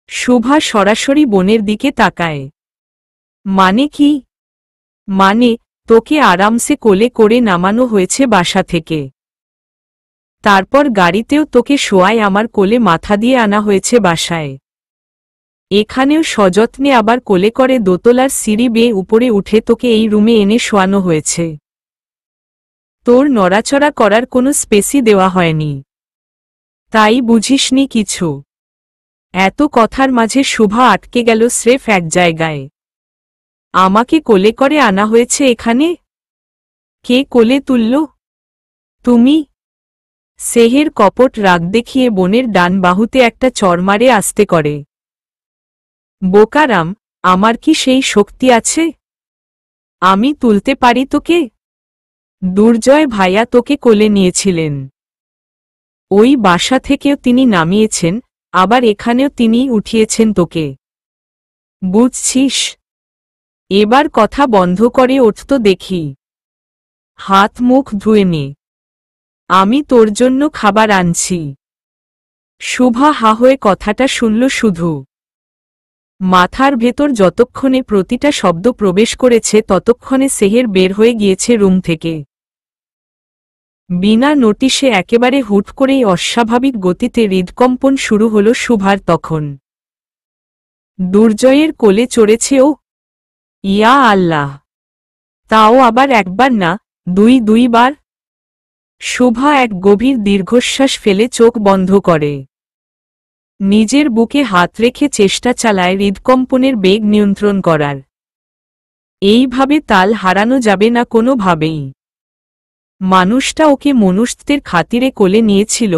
শুভা সরাসরি বোনের দিকে তাকায়। মানে কি? মানে, তোকে আরামসে কোলে করে নামানো হয়েছে বাসা থেকে। তারপর গাড়িতেও তোকে শোয়ায় আমার কোলে মাথা দিয়ে আনা হয়েছে বাসায়। এখানেও সযত্নে আবার কোলে করে দোতলার সিঁড়ি বেয়ে উপরে উঠে তোকে এই রুমে এনে শোয়ানো হয়েছে। তোর নড়াচড়া করার কোনো স্পেসই দেওয়া হয়নি। তাই বুঝিসনি কিছু। এত কথার মাঝে শুভা আটকে গেল স্রেফ এক জায়গায়। আমাকে কোলে করে আনা হয়েছে এখানে? কে কোলে তুলল? তুমি? সেহের কপট রাগ দেখিয়ে বোনের ডান বাহুতে একটা চড় মারে আস্তে করে। বোকারাম, আমার কি সেই শক্তি আছে? আমি তুলতে পারি তোকে? দুর্জয় ভাইয়া তোকে কোলে নিয়েছিলেন। ওই বাসা থেকেও তিনি নামিয়েছেন, আবার এখানেও তিনিই উঠিয়েছেন তোকে। বুঝছিস? এবার কথা বন্ধ করে ওঠ তো দেখি। হাত মুখ ধুয়ে নে। আমি তোর জন্য খাবার আনছি। শুভা হা হয়ে কথাটা শুনল শুধু। মাথার ভেতর যতক্ষণে প্রতিটা শব্দ প্রবেশ করেছে ততক্ষণে সেহের বের হয়ে গিয়েছে রুম থেকে। বিনা নোটিশে একেবারে হুট করেই অস্বাভাবিক গতিতে হৃদকম্পন শুরু হল শুভার তখন। দুর্জয়ের কোলে চড়েছে ও। ইয়া আল্লাহ! তাও আবার একবার না, দুইবার। শুভা এক গভীর দীর্ঘশ্বাস ফেলে চোখ বন্ধ করে। নিজের বুকে হাত রেখে চেষ্টা চালায় হৃদকম্পনের বেগ নিয়ন্ত্রণ করার। এইভাবে তাল হারানো যাবে না কোনোভাবেই। মানুষটা ওকে মনুষ্যত্বের খাতিরে কোলে নিয়েছিল,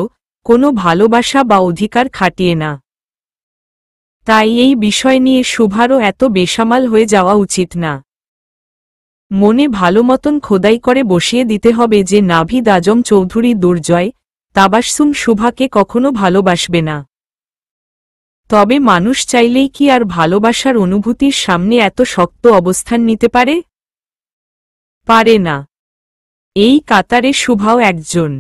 কোনো ভালোবাসা বা অধিকার খাটিয়ে না। তাই এই বিষয় নিয়ে শুভারও এত বেসামাল হয়ে যাওয়া উচিত না। মনে ভালো মতন খোদাই করে বসিয়ে দিতে হবে যে নাভিদ আজম চৌধুরী দুর্জয়, তাবাসসুম শুভাকে কখনো ভালোবাসবে না। তবে মানুষ চাইলেই কি আর ভালোবাসার অনুভূতির সামনে এত শক্ত অবস্থান নিতে পারে? পারে না। এই কাতারে শুভাও একজন।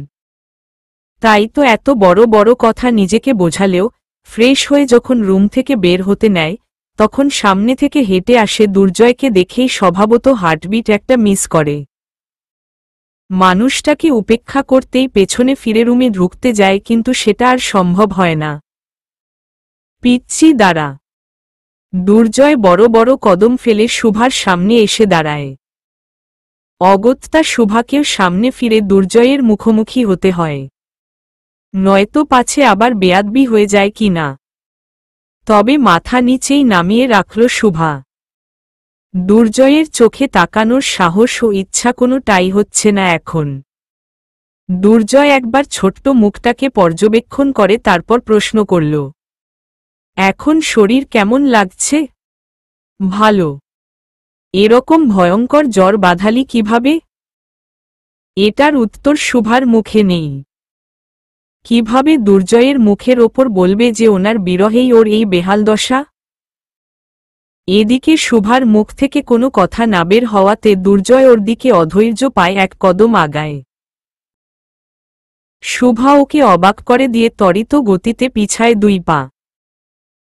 তাই তো এত বড় বড় কথা নিজেকে বোঝালেও ফ্রেশ হয়ে যখন রুম থেকে বের হতে নেয়, তখন সামনে থেকে হেঁটে আসে দুর্জয়কে দেখেই স্বভাবত হার্টবিট একটা মিস করে। মানুষটাকে উপেক্ষা করতেই পেছনে ফিরে রুমে ঢুকতে যায়, কিন্তু সেটা আর সম্ভব হয় না। পিচ্চি দাঁড়া। দুর্জয় বড় বড় কদম ফেলে শুভার সামনে এসে দাঁড়ায়। অগত্যা শুভাকেও সামনে ফিরে দুর্জয়ের মুখোমুখি হতে হয়। নয়তো পাছে আবার বেয়াদবি হয়ে যায় কি না। তবে মাথা নিচেই নামিয়ে রাখল শুভা। দুর্জয়ের চোখে তাকানোর সাহস ও ইচ্ছা কোনোটাই হচ্ছে না এখন। দুর্জয় একবার ছোট্ট মুখটাকে পর্যবেক্ষণ করে, তারপর প্রশ্ন করল, এখন শরীর কেমন লাগছে? ভালো। এরকম ভয়ঙ্কর জ্বর বাঁধালি কিভাবে? এটার উত্তর শুভার মুখে নেই। কিভাবে দুর্জয়ের মুখের ওপর বলবে যে ওনার বিরহেই ওর এই বেহাল দশা? এদিকে শুভার মুখ থেকে কোনো কথা না বের হওয়াতে দুর্জয় ওর দিকে অধৈর্য পায় এক কদম আগায়। শুভা ওকে অবাক করে দিয়ে ত্বরিত গতিতে পিছায় 2 পা।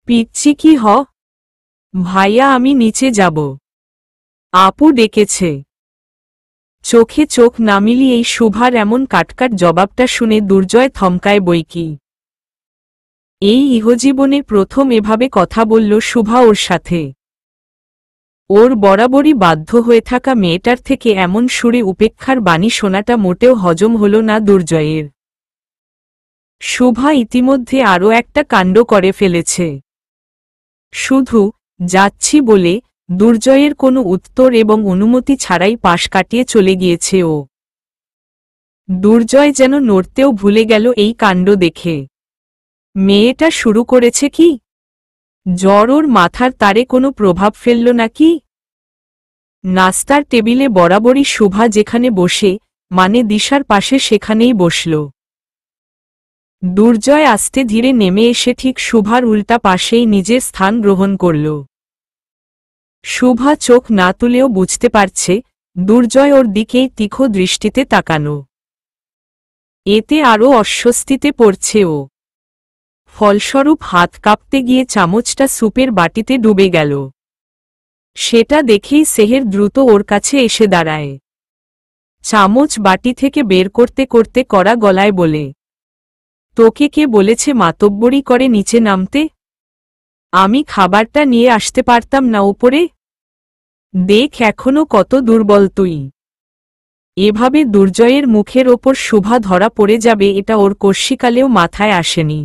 পিচ্ছি কি হ? ভাইয়া আমি নিচে যাব। আপু ডেকেছে। চোখে চোখ না মিলিয়েই শুভার এমন কাটকাট জবাবটা শুনে দুর্জয় থমকায় বইকি। এই ইহজীবনে প্রথম এভাবে কথা বলল শুভা ওর সাথে। ওর বরাবরই বাধ্য হয়ে থাকা মেয়েটার থেকে এমন সুরে উপেক্ষার বাণী শোনাটা মোটেও হজম হল না দুর্জয়ের। শুভা ইতিমধ্যে আরও একটা কাণ্ড করে ফেলেছে। শুধু যাচ্ছি বলে দুর্জয়ের কোনো উত্তর এবং অনুমতি ছাড়াই পাশ কাটিয়ে চলে গিয়েছে ও। দুর্জয় যেন নড়তেও ভুলে গেল এই কাণ্ড দেখে। মেয়েটা শুরু করেছে কি? জ্বর ওর মাথার তারে কোনো প্রভাব ফেলল নাকি? নাস্তার টেবিলে বরাবরই শুভা যেখানে বসে, মানে দিশার পাশে, সেখানেই বসল। দুর্জয় আস্তে ধীরে নেমে এসে ঠিক শুভার উল্টা পাশেই নিজের স্থান গ্রহণ করল। শুভা চোখ না তুলেও বুঝতে পারছে দুর্জয় ওর দিকেই তীক্ষ্ণ দৃষ্টিতে তাকানো। এতে আরও অস্বস্তিতে পড়ছে ও। ফলস্বরূপ হাত কাঁপতে গিয়ে চামচটা স্যুপের বাটিতে ডুবে গেল। সেটা দেখেই সেহের দ্রুত ওর কাছে এসে দাঁড়ায়। চামচ বাটি থেকে বের করতে করতে কড়া গলায় বলে, তোকে কে বলেছে মাতব্বরি করে নিচে নামতে? আমি খাবারটা নিয়ে আসতে পারতাম না ওপরে? দেখ এখনো কত দুর্বল তুই। এভাবে দুর্জয়ের মুখের ওপর শুভা ধরা পড়ে যাবে এটা ওর কর্ষিকালেও মাথায় আসেনি।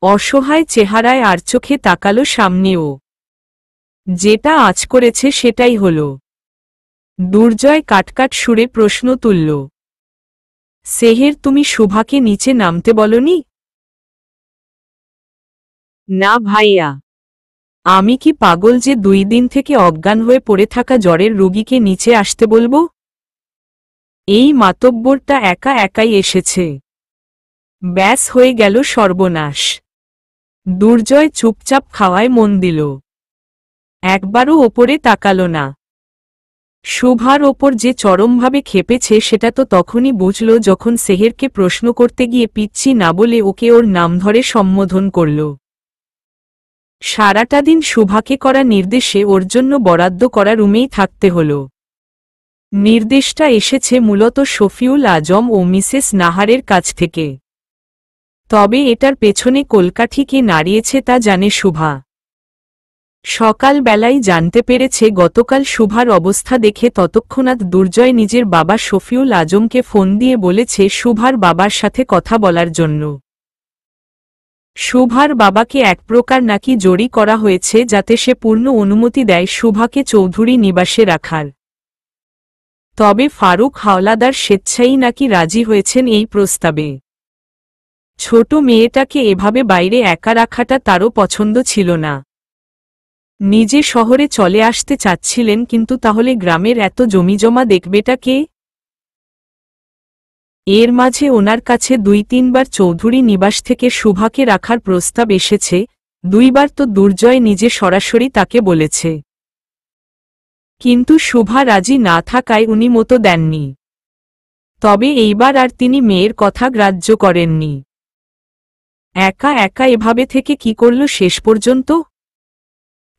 অসহায় চেহারায় আর চোখে তাকালো সামনেও। যেটা আজ করেছে সেটাই হল। দুর্জয় কাটকাট সুরে প্রশ্ন তুলল, সেহের তুমি শুভাকে নিচে নামতে বলনি? না ভাইয়া। আমি কি পাগল যে 2 দিন থেকে অজ্ঞান হয়ে পড়ে থাকা জ্বরের রোগীকে নিচে আসতে বলবো? এই মাতব্বরটা একা একাই এসেছে। ব্যাস হয়ে গেল সর্বনাশ। দুর্জয় চুপচাপ খাওয়ায় মন দিল। একবারও ওপরে তাকাল না। শুভার ওপর যে চরমভাবে খেপেছে সেটা তো তখনই বুঝল যখন সেহেরকে প্রশ্ন করতে গিয়ে পিচ্ছি না বলে ওকে ওর নাম ধরে সম্বোধন করল। সারাটা দিন শুভাকে করা নির্দেশে ওর জন্য বরাদ্দ করা রুমেই থাকতে হল। নির্দেশটা এসেছে মূলত শফিউল আজম ও মিসেস নাহারের কাছ থেকে। তবে এটার পেছনে কলকাঠি কে নাড়িয়েছে তা জানে শুভা। সকালবেলাই জানতে পেরেছে গতকাল শুভার অবস্থা দেখে তৎক্ষণাৎ দুর্জয় নিজের বাবা শফিউল আজমকে ফোন দিয়ে বলেছে শুভার বাবার সাথে কথা বলার জন্য। শুভার বাবাকে এক প্রকার নাকি জড়ি করা হয়েছে যাতে সে পূর্ণ অনুমতি দেয় শুভাকে চৌধুরী নিবাসে রাখার। তবে ফারুক হাওলাদার স্বেচ্ছাই নাকি রাজি হয়েছেন এই প্রস্তাবে। ছোট মেয়েটাকে এভাবে বাইরে একা রাখাটা তারও পছন্দ ছিল না। নিজে শহরে চলে আসতে চাচ্ছিলেন, কিন্তু তাহলে গ্রামের এত জমিজমা দেখবেটা কে? এর মাঝে ওনার কাছে 2-3 বার চৌধুরী নিবাস থেকে শুভাকে রাখার প্রস্তাব এসেছে। 2 বার তো দুর্জয় নিজে সরাসরি তাকে বলেছে। কিন্তু শুভা রাজি না থাকায় উনি মতো দেননি। তবে এইবার আর তিনি মেয়ের কথা গ্রাহ্য করেননি। একা একা এভাবে থেকে কি করল শেষ পর্যন্ত?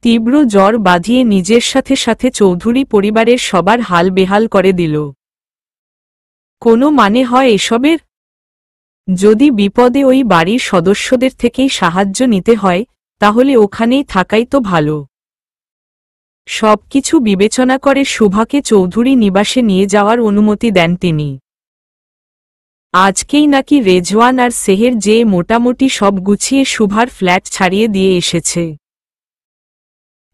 তীব্র জ্বর বাঁধিয়ে নিজের সাথে সাথে চৌধুরী পরিবারের সবার হাল বেহাল করে দিল। কোনো মানে হয় এসবের? যদি বিপদে ওই বাড়ির সদস্যদের থেকেই সাহায্য নিতে হয় তাহলে ওখানেই থাকাই তো ভালো। সবকিছু বিবেচনা করে শুভাকে চৌধুরী নিবাসে নিয়ে যাওয়ার অনুমতি দেন তিনি। আজকেই নাকি রেজওয়ান আর সেহের যে মোটামুটি সব গুছিয়ে শুভার ফ্ল্যাট ছাড়িয়ে দিয়ে এসেছে।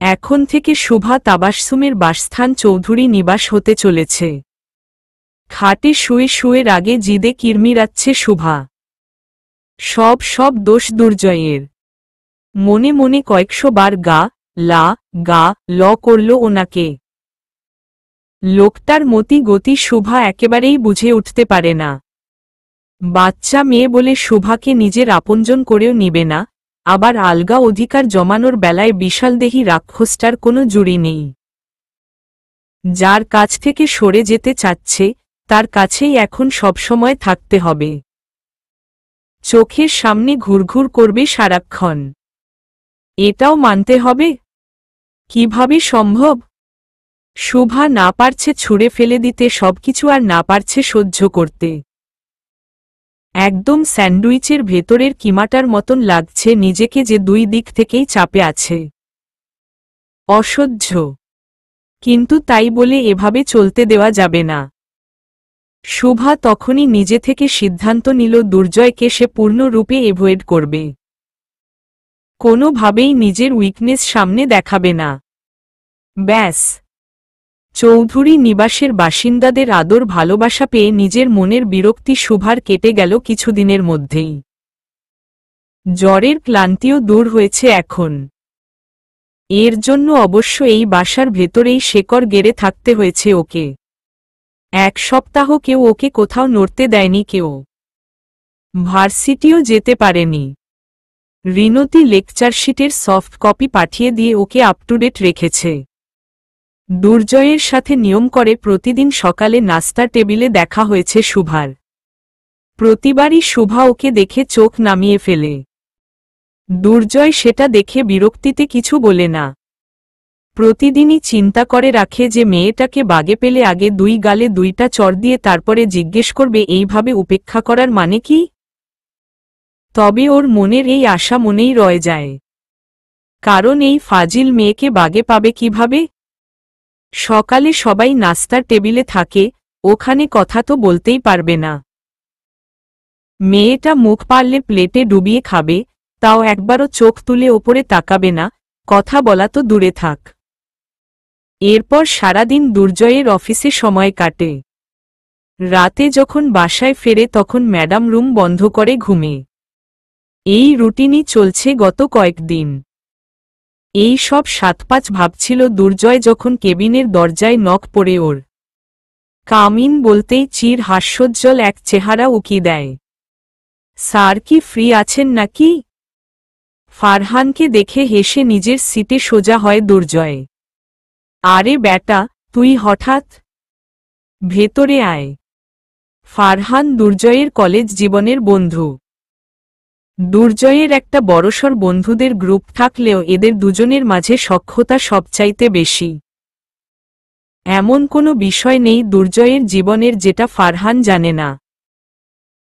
এখন থেকে শুভা তাবাসসুমের বাসস্থান চৌধুরী নিবাস হতে চলেছে। খাটে শুয়ে শুয়ে রাগে জিদে কিরমিরাচ্ছে শুভা। সব দোষ দুর্জয়ের। মনে মনে কয়েকশো বার গা ল করল ওনাকে। লোকটার মতি গতি শুভা একেবারেই বুঝে উঠতে পারে না। বাচ্চা মেয়ে বলে শুভাকে নিজের আপনজন করেও নিবে না, আবার আলগা অধিকার জমানোর বেলায় বিশালদেহী রাক্ষসটার কোনো জুড়ি নেই। যার কাছ থেকে সরে যেতে চাচ্ছে তার কাছেই এখন সবসময় থাকতে হবে। চোখের সামনে ঘুরঘুর করবে সারাক্ষণ। এটাও মানতে হবে। কিভাবে সম্ভব? শুভা না পারছে ছুঁড়ে ফেলে দিতে সবকিছু, আর না পারছে সহ্য করতে। একদম স্যান্ডউইচের ভেতরের কিমাটার মতন লাগছে নিজেকে, যে দুই দিক থেকেই চাপে আছে। অসহ্য। কিন্তু তাই বলে এভাবে চলতে দেওয়া যাবে না। শুভা তখনই নিজে থেকে সিদ্ধান্ত নিল দুর্জয়কে সে পূর্ণরূপে এভয়েড করবে। কোনোভাবেই নিজের উইকনেস সামনে দেখাবে না। ব্যাস। চৌধুরী নিবাসের বাসিন্দাদের আদর ভালোবাসা পেয়ে নিজের মনের বিরক্তি শুভার কেটে গেল কিছুদিনের মধ্যেই। জ্বরের ক্লান্তিও দূর হয়েছে এখন। এর জন্য অবশ্য এই বাসার ভেতরেই শেকড় গেড়ে থাকতে হয়েছে ওকে। এক সপ্তাহ কেউ ওকে কোথাও নড়তে দেয়নি, কেউ ভার্সিটিও যেতে পারেনি। রিনতি লেকচারশিটের সফট কপি পাঠিয়ে দিয়ে ওকে আপটুডেট রেখেছে। দুর্জয়ের সাথে নিয়ম করে প্রতিদিন সকালে নাস্তার টেবিলে দেখা হয়েছে শুভার। প্রতিবারই শুভা ওকে দেখে চোখ নামিয়ে ফেলে। দুর্জয় সেটা দেখে বিরক্তিতে কিছু বলে না। প্রতিদিনই চিন্তা করে রাখে যে মেয়েটাকে বাগে পেলে আগে দুই গালে দুইটা চড় দিয়ে তারপরে জিজ্ঞেস করবে এইভাবে উপেক্ষা করার মানে কি। তবে ওর মনের এই আশা মনেই রয়ে যায়। কারণ এই ফাজিল মেয়েকে বাগে পাবে কিভাবে? সকালে সবাই নাস্তার টেবিলে থাকে, ওখানে কথা তো বলতেই পারবে না। মেয়েটা মুখ পারলে প্লেটে ডুবিয়ে খাবে, তাও একবারও চোখ তুলে ওপরে তাকাবে না, কথা বলা তো দূরে থাক। এরপর সারাদিন দুর্জয়ের অফিসে সময় কাটে। রাতে যখন বাসায় ফেরে তখন ম্যাডাম রুম বন্ধ করে ঘুমে। এই রুটিনই চলছে গত কয়েকদিন। এই সব সাতপাঁচ ভাবছিল দুর্জয় যখন কেবিনের দরজায় নক পড়ে ওর। কামিন বলতেই চির হাস্যোজ্জ্বল এক চেহারা উকি দেয়। স্যার কি ফ্রি আছেন নাকি? ফারহানকে দেখে হেসে নিজের সিটে সোজা হয় দুর্জয়। আরে ব্যাটা, তুই হঠাৎ? ভেতরে আয়। ফারহান দুর্জয়ের কলেজ জীবনের বন্ধু। দুর্জয়ের একটা বড়সড় বন্ধুদের গ্রুপ থাকলেও এদের দুজনের মাঝে সখ্যতা সবচাইতে বেশি। এমন কোনো বিষয় নেই দুর্জয়ের জীবনের যেটা ফারহান জানে না।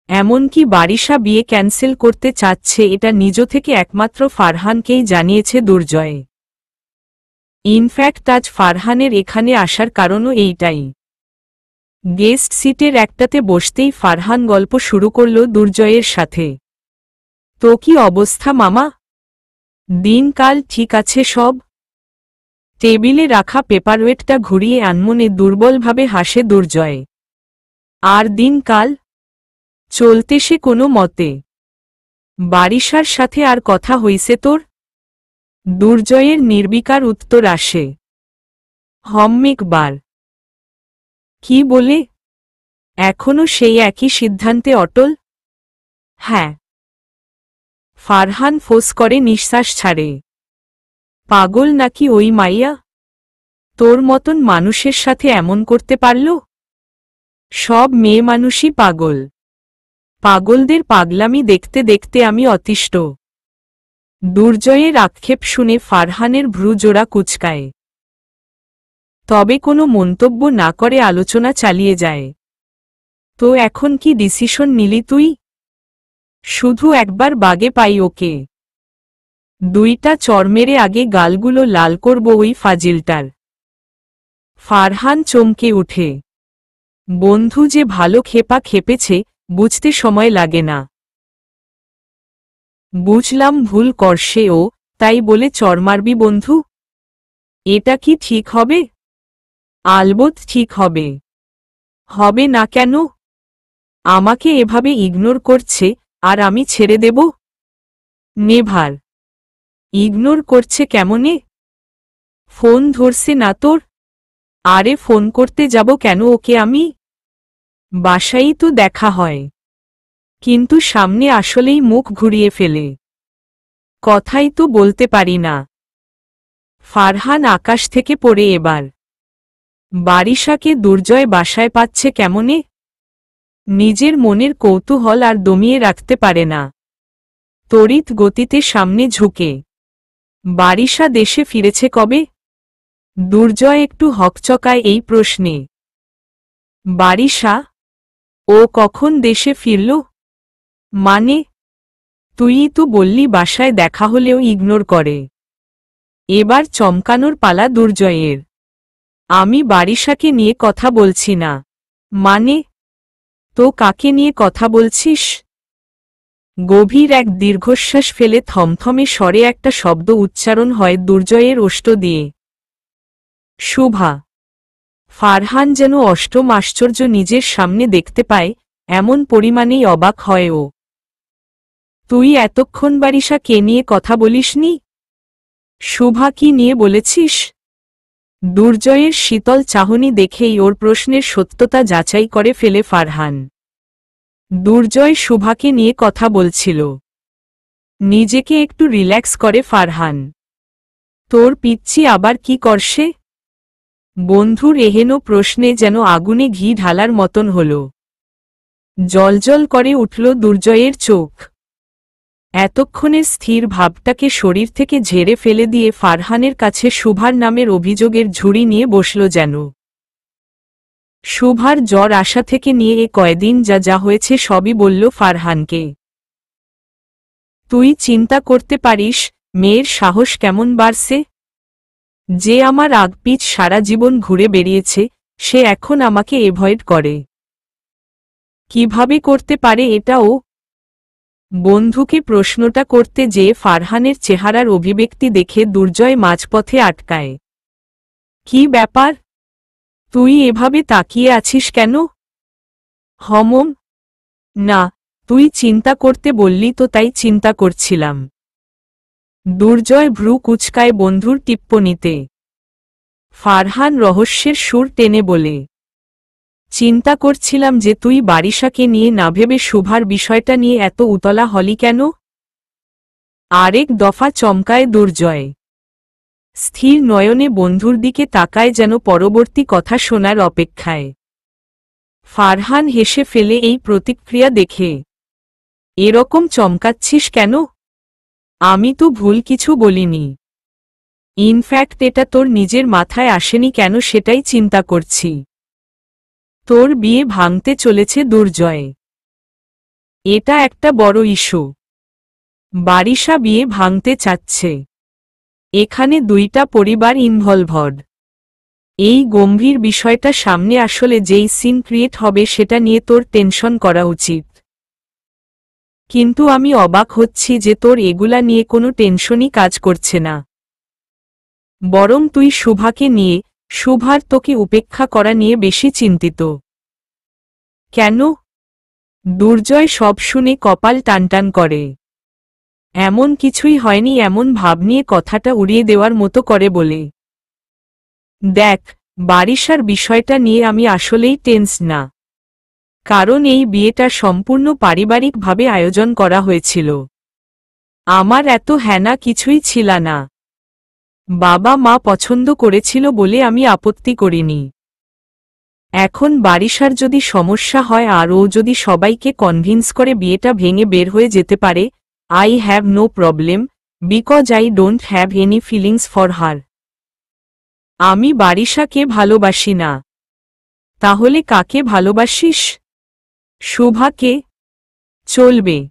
এমনকি বারিশা বিয়ে ক্যান্সেল করতে চাচ্ছে এটা নিজ থেকে একমাত্র ফারহানকেই জানিয়েছে দুর্জয়। ইনফ্যাক্ট আজ ফারহানের এখানে আসার কারণও এইটাই। গেস্ট সিটের একটাতে বসতেই ফারহান গল্প শুরু করল দুর্জয়ের সাথে। তো কি অবস্থা মামা? দিনকাল ঠিক আছে সব? টেবিলে রাখা পেপারওয়েটটা ঘুরিয়ে আনমনে দুর্বলভাবে হাসে দুর্জয়। আর দিনকাল চলতেছে কোনো মতে। বারিশার সাথে আর কথা হইছে তোর? দুর্জয়ের নির্বিকার উত্তর আসে। হম্মিকবার। কি বলে? এখনো সেই একই সিদ্ধান্তে অটল? হ্যাঁ। ফারহান ফোঁস করে নিঃশ্বাস ছাড়ে। পাগল নাকি ওই মাইয়া? তোর মতন মানুষের সাথে এমন করতে পারল? সব মেয়ে মানুষই পাগল। পাগলদের পাগলামি দেখতে দেখতে আমি অতিষ্ঠ। দুর্জয়ের আক্ষেপ শুনে ফারহানের ভ্রুজোড়া কুঁচকায়। তবে কোনো মন্তব্য না করে আলোচনা চালিয়ে যায়। তো এখন কি ডিসিশন নিলি তুই? শুধু একবার বাগে পাই ওকে। দুইটা চড় মেরে আগে গালগুলো লাল করব ওই ফাজিলটার। ফারহান চমকে উঠে। বন্ধু যে ভালো খেপা খেপেছে বুঝতে সময় লাগে না। বুঝলাম ভুল করছে ও, তাই বলে চড় মারবি বন্ধু? এটা কি ঠিক হবে? আলবৎ ঠিক হবে। হবে না কেন? আমাকে এভাবে ইগনোর করছে, আর আমি ছেড়ে দেব? নেভার। ইগনোর করছে কেমনে? ফোন ধরছে না তোর? আরে ফোন করতে যাব কেন ওকে আমি? বাসায়ই তো দেখা হয়। কিন্তু সামনে আসলেই মুখ ঘুরিয়ে ফেলে। কথাই তো বলতে পারি না। ফারহান আকাশ থেকে পড়ে এবার। বারিশাকে দুর্জয় বাসায় পাচ্ছে কেমনে? নিজের মনের কৌতূহল আর দমিয়ে রাখতে পারে না। তড়িৎ গতিতে সামনে ঝুঁকে। বারিশা দেশে ফিরেছে কবে? দুর্জয় একটু হকচকায় এই প্রশ্নে। বারিশা? ও কখন দেশে ফিরল? মানে? তুইই তো বললি বাসায় দেখা হলেও ইগনোর করে। এবার চমকানোর পালা দুর্জয়ের। আমি বারিশাকে নিয়ে কথা বলছি না। মানে? তো কাকে নিয়ে কথা বলছিস? গভীর এক দীর্ঘশ্বাস ফেলে থমথমে স্বরে একটা শব্দ উচ্চারণ হয় দুর্জয়ের ওষ্ঠ দিয়ে। শুভা। ফারহান যেন অষ্টম আশ্চর্য নিজের সামনে দেখতে পায়, এমন পরিমাণেই অবাক হয় ও। তুই এতক্ষণ বারিশাকে নিয়ে কথা বলিসনি? শুভা কি নিয়ে বলেছিস? দুর্জয়ের শীতল চাহনি দেখেই ওর প্রশ্নের সত্যতা যাচাই করে ফেলে ফারহান। দুর্জয় শুভাকে নিয়ে কথা বলছিল। নিজেকে একটু রিল্যাক্স করে ফারহান। তোর পিচ্চি আবার কি করছে? বন্ধুর এহেন প্রশ্নে যেন আগুনে ঘি ঢালার মতন হল। জলজল করে উঠল দুর্জয়ের চোখ। এতক্ষণের স্থির ভাবটাকে শরীর থেকে ঝেড়ে ফেলে দিয়ে ফারহানের কাছে শুভার নামের অভিযোগের ঝুড়ি নিয়ে বসল যেন। শুভার জ্বর আসা থেকে নিয়ে এ কয়দিন যা যা হয়েছে সবই বলল ফারহানকে। তুই চিন্তা করতে পারিস মেয়ের সাহস কেমন বাড়ছে? যে আমার আগপিছ সারা জীবন ঘুরে বেরিয়েছে, সে এখন আমাকে এভয়েড করে। কিভাবে করতে পারে এটাও? বন্ধুকে প্রশ্নটা করতে যেয়ে ফারহানের চেহারার অভিব্যক্তি দেখে দুর্জয় মাঝপথে আটকায়। কি ব্যাপার? তুই এভাবে তাকিয়ে আছিস কেন? হমম। না, তুই চিন্তা করতে বললি তো তাই চিন্তা করছিলাম। দুর্জয় ভ্রু কুচকায় বন্ধুর টিপ্পনিতে। ফারহান রহস্যের সুর টেনে বলে, চিন্তা করছিলাম যে তুই বারিশাকে নিয়ে না ভেবে শুভার বিষয়টা নিয়ে এত উতলা হলি কেন? আরেক দফা চমকায় দুর্জয়। স্থির নয়নে বন্ধুর দিকে তাকায় যেন পরবর্তী কথা শোনার অপেক্ষায়। ফারহান হেসে ফেলে এই প্রতিক্রিয়া দেখে। এরকম চমকাচ্ছিস কেন? আমি তো ভুল কিছু বলিনি। ইনফ্যাক্ট এটা তোর নিজের মাথায় আসেনি কেন সেটাই চিন্তা করছি। তোর বিয়ে ভাঙতে চলেছে দুর্জয়। এটা একটা বড় ইস্যু। বারিশা বিয়ে ভাঙতে চাচ্ছে। এখানে দুইটা পরিবার ইনভলভড। এই গম্ভীর বিষয়টা সামনে আসলে যেই সিন ক্রিয়েট হবে সেটা নিয়ে তোর টেনশন করা উচিত। কিন্তু আমি অবাক হচ্ছি যে তোর এগুলা নিয়ে কোনো টেনশনই কাজ করছে না। বরং তুই শুভাকে নিয়ে, শুভার তোকে উপেক্ষা করা নিয়ে বেশি চিন্তিত। কেন? দুর্জয় সব শুনে কপাল টানটান করে। এমন কিছুই হয়নি এমন ভাব নিয়ে কথাটা উড়িয়ে দেওয়ার মতো করে বলে। দেখ, বারিশার বিষয়টা নিয়ে আমি আসলেই টেন্স না। কারণ এই বিয়েটা সম্পূর্ণ পারিবারিকভাবে আয়োজন করা হয়েছিল। আমার এত হ্যানা কিছুই ছিল না। বাবা মা পছন্দ করেছিল বলে আমি আপত্তি করিনি। এখন বারিশার যদি সমস্যা হয় আর ও যদি সবাইকে কনভিন্স করে বিয়েটা ভেঙে বের হয়ে যেতে পারে, I have no problem, because I don't have any feelings for her. আমি বারিশাকে ভালোবাসি না। তাহলে কাকে ভালোবাসিস? শুভাকে। চলবে।